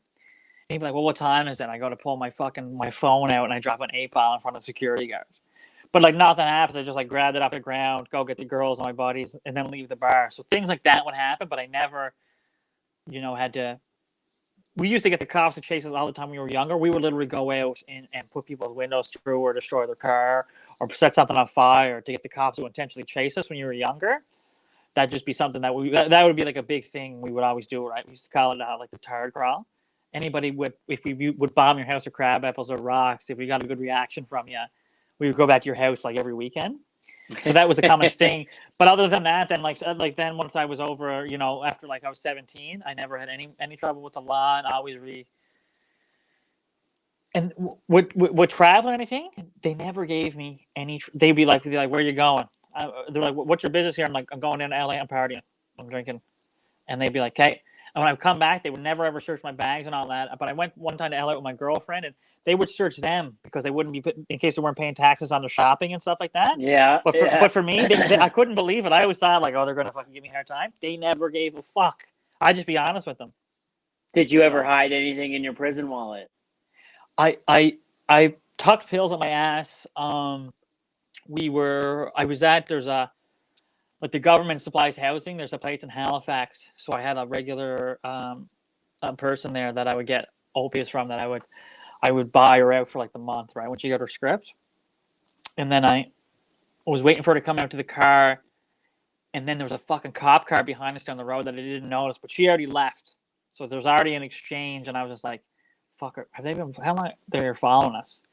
he'd be like, well, what time is it? I go to pull my phone out and I drop an 8-ball in front of the security guard. But like nothing happens. I just like grabbed it off the ground, go get the girls and my buddies, and then leave the bar. So things like that would happen, but I never, had to. We used to get the cops to chase us all the time when we were younger. We would literally go out and put people's windows through or destroy their car or set something on fire to get the cops to intentionally chase us when you were younger. That'd just be something that that would be like a big thing we would always do, right? We used to call it like the turd crawl. Anybody if we would bomb your house with crab apples or rocks, if we got a good reaction from you, we would go back to your house like every weekend. So that was a common thing. But other than that, then then once I was over, after like I was 17, I never had any trouble with the law, and always and would travel or anything. They never gave me any. They'd be like, where are you going? They're like, what's your business here? I'm like, I'm going into LA. I'm partying. I'm drinking. And they'd be like, okay. And when I would come back, they would never ever search my bags and all that. But I went one time to LA with my girlfriend, and they would search them because they wouldn't be in case they weren't paying taxes on their shopping and stuff like that. Yeah. But for me, I couldn't believe it. I always thought like, oh, they're gonna fucking give me a hard time. They never gave a fuck. I'd just be honest with them. Did you ever hide anything in your prison wallet? I tucked pills in my ass. There's like the government supplies housing. There's a place in Halifax, so I had a regular person there that I would get opiates from that I would buy her out for like the month, right, when she got her script. And then I was waiting for her to come out to the car, and then there was a fucking cop car behind us down the road that I didn't notice, but she already left. So there's already an exchange, and I was just like, fuck, how long they're following us?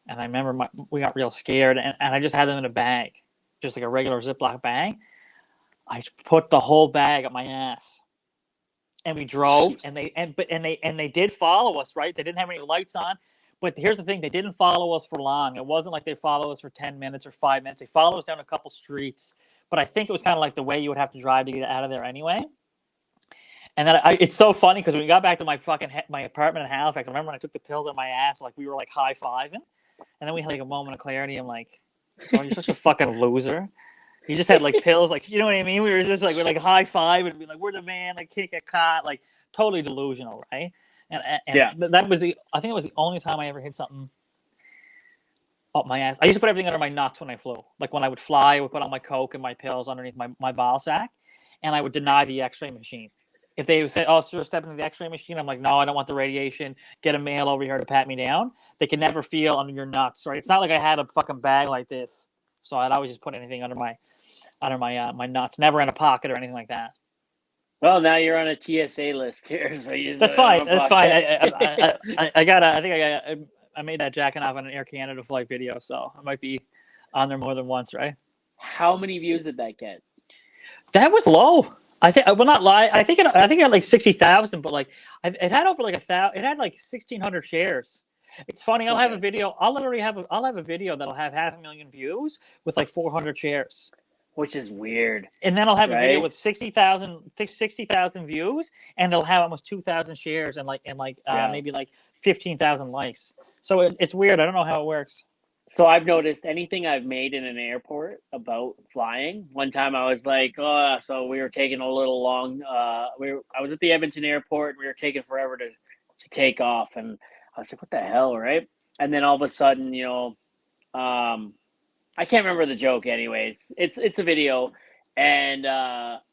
And I remember we got real scared, and I just had them in a bag, just like a regular Ziploc bag. I put the whole bag up my ass, and we drove. Jeez. And they did follow us, right? They didn't have any lights on, but here's the thing: they didn't follow us for long. It wasn't like they followed us for 10 minutes or 5 minutes. They followed us down a couple streets, but I think it was kind of like the way you would have to drive to get out of there anyway. And then it's so funny because when we got back to my apartment in Halifax, I remember when I took the pills in my ass, like we were like high-fiving. And then we had like a moment of clarity. I'm like, oh, you're such a fucking loser. You just had like pills, like, you know what I mean? We were just like, we're like high five and be like, we're the man, like can't get caught, like totally delusional, right? And yeah, that was I think it was the only time I ever hit something up my ass. I used to put everything under my nuts when I flew. Like when I would fly, I would put on my Coke and my pills underneath my ball sack, and I would deny the X-ray machine. If they said, oh, sir, step into the X-ray machine, I'm like, no, I don't want the radiation. Get a male over here to pat me down. They can never feel under your nuts, right? It's not like I had a fucking bag like this, so I'd always just put anything under my nuts, never in a pocket or anything like that. Well, now you're on a TSA list here, so that's fine. That's fine. I made that jacking off on an Air Canada flight video, so I might be on there more than once, right? How many views did that get? That was low. I think I will not lie. I think it had like 60,000, but like it had over like 1,000. It had like 1,600 shares. It's funny. I'll have a video. I'll have a video that'll have 500,000 views with like 400 shares, which is weird. And then I'll have a video with 60,000 views, and it'll have almost 2,000 shares and maybe like 15,000 likes. So it's weird. I don't know how it works. So I've noticed anything I've made in an airport about flying. One time I was like, so we were taking a little long. I was at the Edmonton airport. And we were taking forever to take off, and I was like, what the hell, right? And then all of a sudden, I can't remember the joke. Anyways, it's a video, and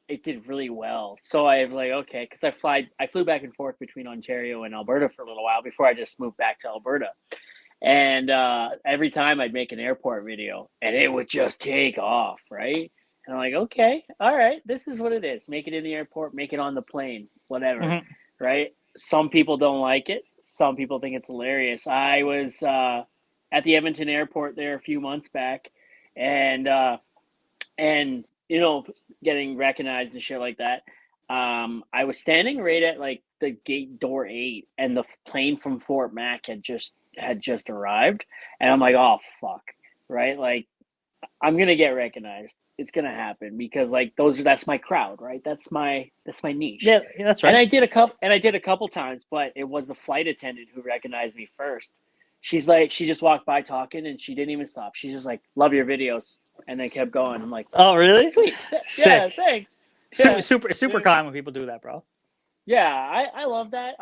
it did really well. So I was like, okay, because I flew back and forth between Ontario and Alberta for a little while before I just moved back to Alberta. And every time I'd make an airport video, and it would just take off, right? And I'm like, okay, all right, this is what it is. Make it in the airport, make it on the plane, whatever, right? Some people don't like it. Some people think it's hilarious. I was at the Edmonton airport there a few months back, and getting recognized and shit like that. I was standing right at like the gate door 8, and the plane from Fort Mac had just arrived, and I'm like, oh fuck, right? Like, I'm gonna get recognized. It's gonna happen because like that's my crowd, right? That's my niche. Yeah, that's right. And I did a couple times, but it was the flight attendant who recognized me first. She's like, she just walked by talking, and she didn't even stop. She's just like, love your videos, and they kept going. I'm like, oh really? Sweet. Sick. Yeah, thanks. Super common when people do that, bro. Yeah, I love that.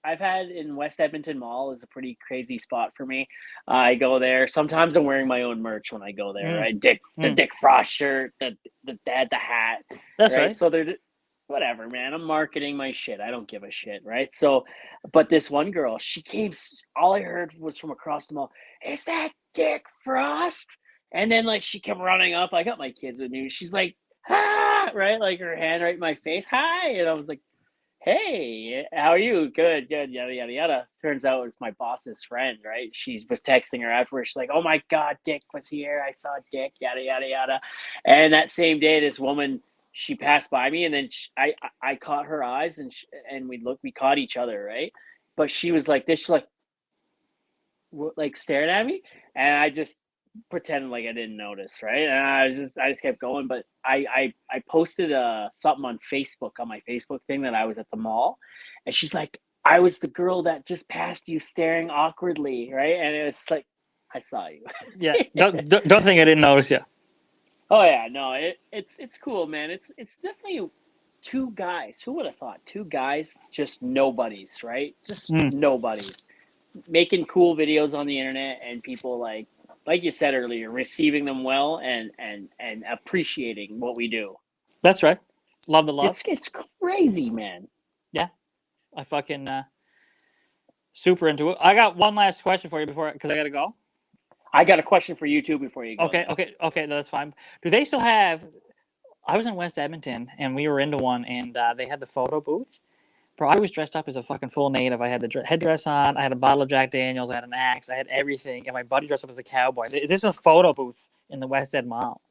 I've had in West Edmonton Mall is a pretty crazy spot for me. I go there. Sometimes I'm wearing my own merch when I go there, Mm, right? The mm. Dick Frost shirt, the hat, That's right? right. So they're whatever, man. I'm marketing my shit. I don't give a shit, right? So, but this one girl, she came. All I heard was from across the mall. Is that Dick Frost? And then like she came running up. I got my kids with me. She's like, ah, right, like her hand right in my face. Hi, and I was like, hey, how are you? Good, good, yada, yada, yada. Turns out it's my boss's friend, right? She was texting her afterwards. She's like, oh my God, Dick was here. I saw Dick, yada, yada, yada. And that same day, this woman, she passed by me and then I caught her eyes and we caught each other, right? But she was like this, she's like staring at me. And I just pretended like I didn't notice, right? And I just kept going. But I posted something on Facebook on my Facebook thing that I was at the mall, and she's like, "I was the girl that just passed you, staring awkwardly, right?" And it was like, I saw you. Yeah. Don't think I didn't notice you. Oh yeah, no, it's cool, man. It's definitely two guys. Who would have thought? Two guys, just nobodies, right? Just Mm, nobodies making cool videos on the internet and people like you said earlier, receiving them well and appreciating what we do. that's right. Love the love. It's crazy, man. Yeah. I fucking super into it. I got one last question for you before because I gotta go. I got a question for you too before you go Okay, though. okay, okay. No, that's fine. Do they still have? I was in West Edmonton and we were into one, and they had the photo booth. Bro, I was dressed up as a fucking full native. I had the headdress on. I had a bottle of Jack Daniels. I had an axe. I had everything. And my buddy dressed up as a cowboy. This is a photo booth in the West End Mall.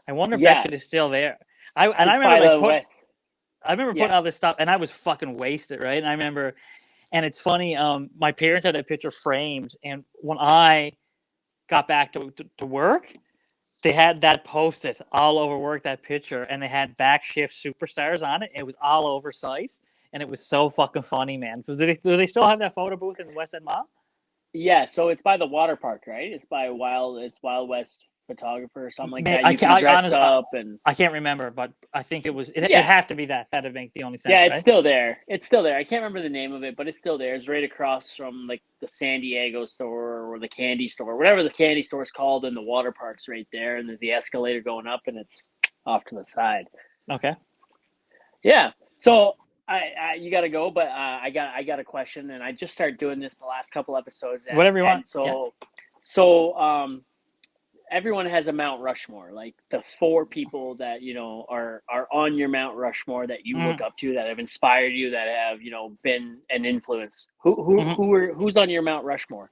I wonder if that Yeah, shit is still there. I it's remember by like the west. I remember putting Yeah. all this stuff, and I was fucking wasted, right? And I remember, and it's funny. My parents had that picture framed, and when I got back to work, they had that posted all over work, that picture, and they had back shift superstars on it. It was all over site, and it was so fucking funny, man. Do they still have that photo booth in the West End Mall? Yeah, so it's by the water park, right? It's Wild West photographer or something like May that. I You can't can I dress honestly up and I can't remember, but I think it yeah. had to be that. That'd make the only Yeah, sense, it's right? still there. It's still there. I can't remember the name of it, but it's still there. It's right across from like the San Diego store or the candy store, whatever the candy store is called, and the water park's right there. And there's the escalator going up, and it's off to the side. Okay. Yeah. So I you got to go, but I got a question, and I just started doing this the last couple episodes, Whatever you want. and Yeah. so everyone has a Mount Rushmore, like the four people that are on your Mount Rushmore that you look Mm-hmm. up to, that have inspired you, that have been an influence. Mm-hmm. Who's on your Mount Rushmore?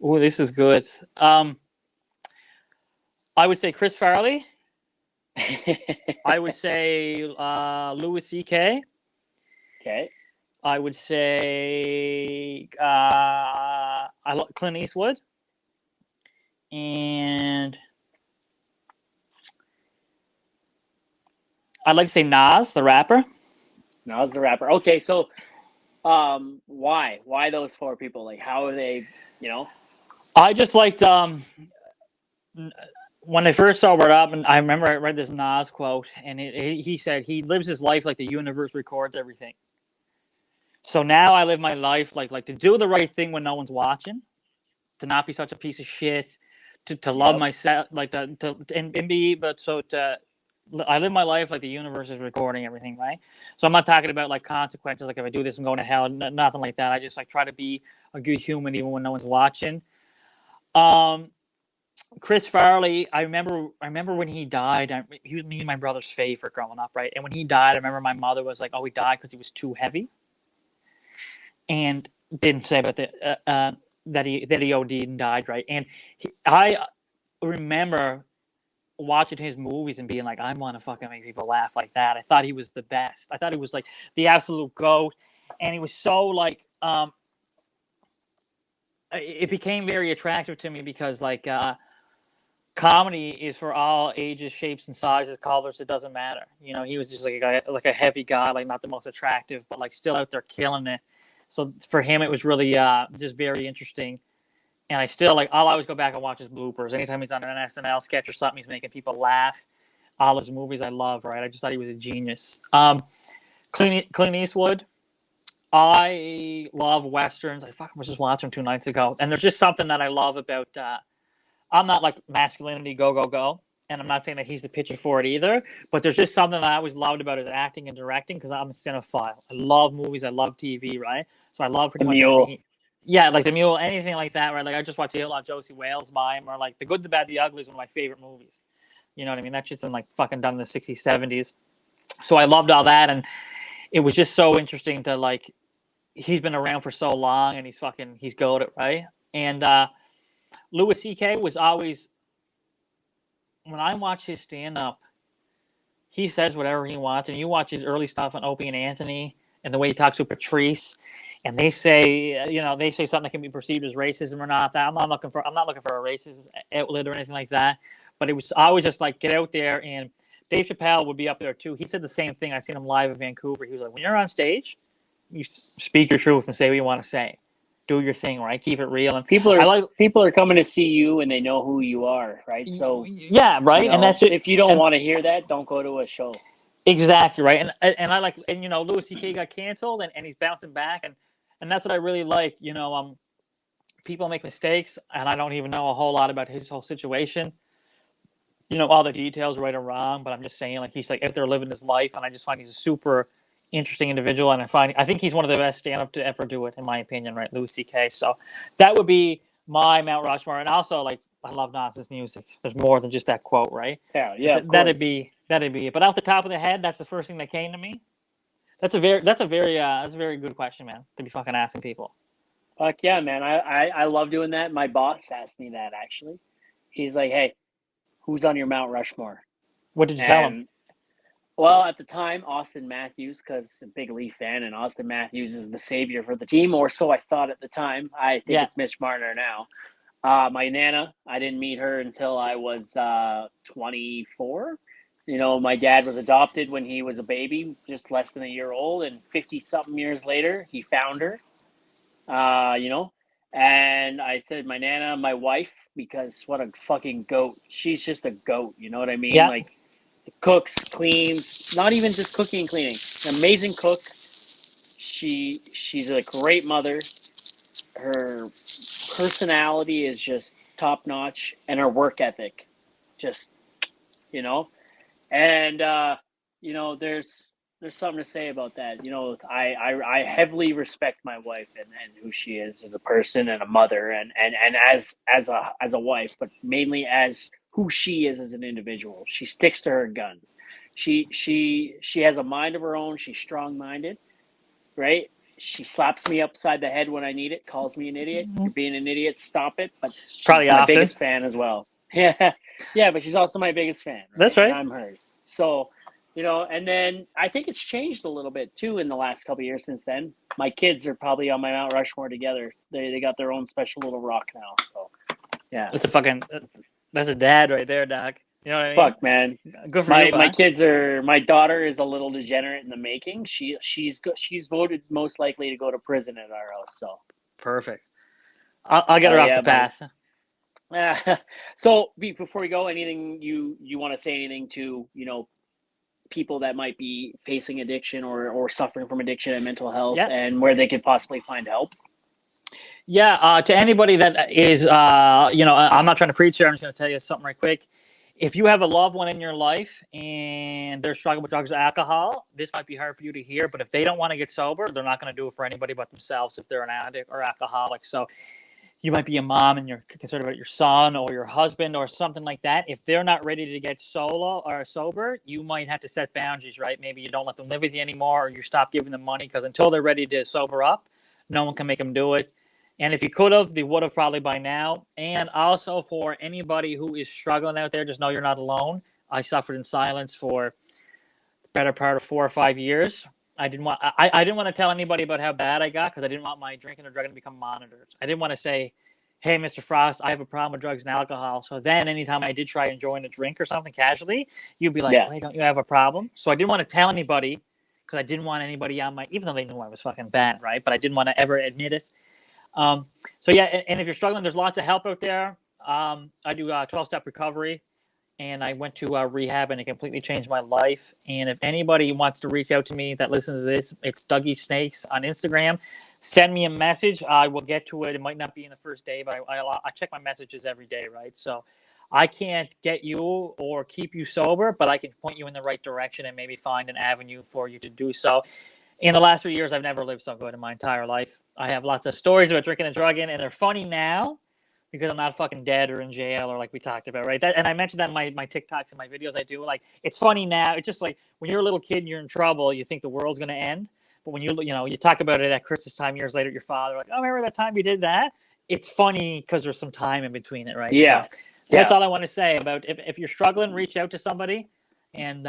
Oh, this is good. I would say Chris Farley. I would say Louis C.K. Okay. I would say I love Clint Eastwood, and I'd like to say Nas, the rapper. Now is the rapper. Okay, so why those four people? Like, how are they? You know. I just liked when I first sobered up, and I remember I read this Nas quote, and he said he lives his life like the universe records everything. So now I live my life like to do the right thing when no one's watching, to not be such a piece of shit, to love Yep. myself, like and be, but so to I live my life like the universe is recording everything, right? So I'm not talking about like consequences, like if I do this, I'm going to hell, nothing like that. I just like try to be a good human even when no one's watching. Um, Chris Farley, I remember when he died. He was me and my brother's favorite growing up, right? And when he died, I remember my mother was like, "Oh, he died because he was too heavy," and didn't say about that he OD'd and died, right? And I remember watching his movies and being like, I want to fucking make people laugh like that. I thought he was the best. I thought he was like the absolute goat, and he was so like it became very attractive to me because like comedy is for all ages, shapes, and sizes, colors. It doesn't matter. He was just like a heavy guy, like not the most attractive, but like still out there killing it. So for him, it was really just very interesting. And I still like. I'll always go back and watch his bloopers. Anytime he's on an SNL sketch or something, he's making people laugh. All his movies I love. Right, I just thought he was a genius. Clint Eastwood. I love westerns. I fucking was just watching 2 nights ago, and there's just something that I love about. I'm not like masculinity go go go, and I'm not saying that he's the picture for it either. But there's just something that I always loved about his acting and directing because I'm a cinephile. I love movies. I love TV. Right, so I love The pretty much Mule. anything. Yeah, like The Mule, anything like that. Right, like I just watched a lot of Josie Wales mime, or like The Good, the Bad, the Ugly is one of my favorite movies. You know what I mean? That shit's in like fucking done in the 60s, 70s. So I loved all that, and it was just so interesting to like. He's been around for so long, and he's goated, right? And Louis C.K. was always, when I watch his stand up, he says whatever he wants, and you watch his early stuff on Opie and Anthony, and the way he talks to Patrice, and they say, they say something that can be perceived as racism or not. That I'm not looking for a racist outlet or anything like that. But it was always just like get out there, and Dave Chappelle would be up there too. He said the same thing. I seen him live in Vancouver. He was like, when you're on stage, you speak your truth and say what you want to say. Do your thing, right? Keep it real. And People are coming to see you and they know who you are, right? So yeah, right. And that's it. If you don't want to hear that, don't go to a show. Exactly right. And I like, and Louis C.K. got canceled, and he's bouncing back, and that's what I really like. People make mistakes, and I don't even know a whole lot about his whole situation. All the details, right or wrong, but I'm just saying, like, he's like out there living his life, and I just find he's a super interesting individual, and I think he's one of the best stand-up to ever do it, in my opinion, right? Louis C.K. So that would be my Mount Rushmore, and also like I love Nas's music. There's more than just that quote, right? Yeah. That'd be it. But off the top of the head, that's the first thing that came to me. That's a very good question, man, to be fucking asking people. Fuck yeah, man. I love doing that. My boss asked me that actually. He's like, hey, who's on your Mount Rushmore? What did you tell him? Well, at the time, Austin Matthews, because I'm a big Leaf fan, and Austin Matthews is the savior for the team, or so I thought at the time. I think it's Mitch Marner now. My Nana, I didn't meet her until I was 24. My dad was adopted when he was a baby, just less than a year old, and 50-something years later, he found her, And I said, my Nana, my wife, because what a fucking goat. She's just a goat, you know what I mean? Yeah. Like, cooks, cleans, not even just cooking and cleaning. An amazing cook. She's a great mother. Her personality is just top notch, and her work ethic, just and there's something to say about that. I heavily respect my wife and who she is as a person and a mother and as a wife, but mainly as who she is as an individual. She sticks to her guns. She has a mind of her own. She's strong-minded, right? She slaps me upside the head when I need it, calls me an idiot. You're being an idiot, stop it. But she's probably my often. biggest fan as well. Yeah, but she's also my biggest fan. Right? That's right. And I'm hers. So, and then I think it's changed a little bit too in the last couple of years since then. My kids are probably on my Mount Rushmore together. They got their own special little rock now. So, yeah. That's a dad right there, Doc. You know what I mean? Fuck, man. Good for you, my kids are. My daughter is a little degenerate in the making. She's voted most likely to go to prison at our house. So perfect. I'll get her off the path. So before we go, anything you want to say? Anything to people that might be facing addiction or suffering from addiction and mental health, and where they could possibly find help? Yeah, to anybody that is, I'm not trying to preach here. I'm just going to tell you something right quick. If you have a loved one in your life and they're struggling with drugs or alcohol, this might be hard for you to hear, but if they don't want to get sober, they're not going to do it for anybody but themselves if they're an addict or alcoholic. So you might be a mom and you're concerned about your son or your husband or something like that. If they're not ready to get solo or sober, you might have to set boundaries, right? Maybe you don't let them live with you anymore, or you stop giving them money, because until they're ready to sober up, no one can make them do it. And if you could have, they would have probably by now. And also for anybody who is struggling out there, just know you're not alone. I suffered in silence for the better part of 4 or 5 years. I didn't want to tell anybody about how bad I got, because I didn't want my drinking or drugging to become monitored. I didn't want to say, hey, Mr. Frost, I have a problem with drugs and alcohol. So then anytime I did try enjoying a drink or something casually, you'd be like, wait, don't you have a problem? So I didn't want to tell anybody, because I didn't want anybody on my, even though they knew I was fucking bad, right? But I didn't want to ever admit it. So yeah, and if you're struggling, there's lots of help out there. I do 12-step recovery. and I went to rehab, and it completely changed my life. And if anybody wants to reach out to me that listens to this, it's Dougie Snakes on Instagram. Send me a message. I will get to it. It might not be in the first day, but I check my messages every day, right? So I can't get you or keep you sober, but I can point you in the right direction and maybe find an avenue for you to do so. In the last 3 years, I've never lived so good in my entire life. I have lots of stories about drinking and drugging, and they're funny now because I'm not fucking dead or in jail or like we talked about, right? And I mentioned that in my TikToks and my videos I do. Like, it's funny now. It's just like when you're a little kid and you're in trouble, you think the world's going to end. But when you talk about it at Christmas time years later, your father, like, oh, remember that time you did that? It's funny because there's some time in between it, right? Yeah. So that's all I want to say about if you're struggling, reach out to somebody. And,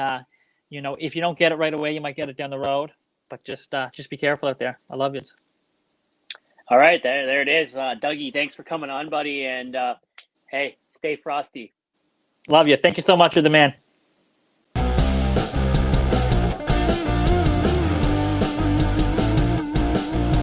if you don't get it right away, you might get it down the road. But just be careful out there. I love you. All right, there it is. Dougie, thanks for coming on, buddy. And hey, stay frosty. Love you. Thank you so much. You're the man.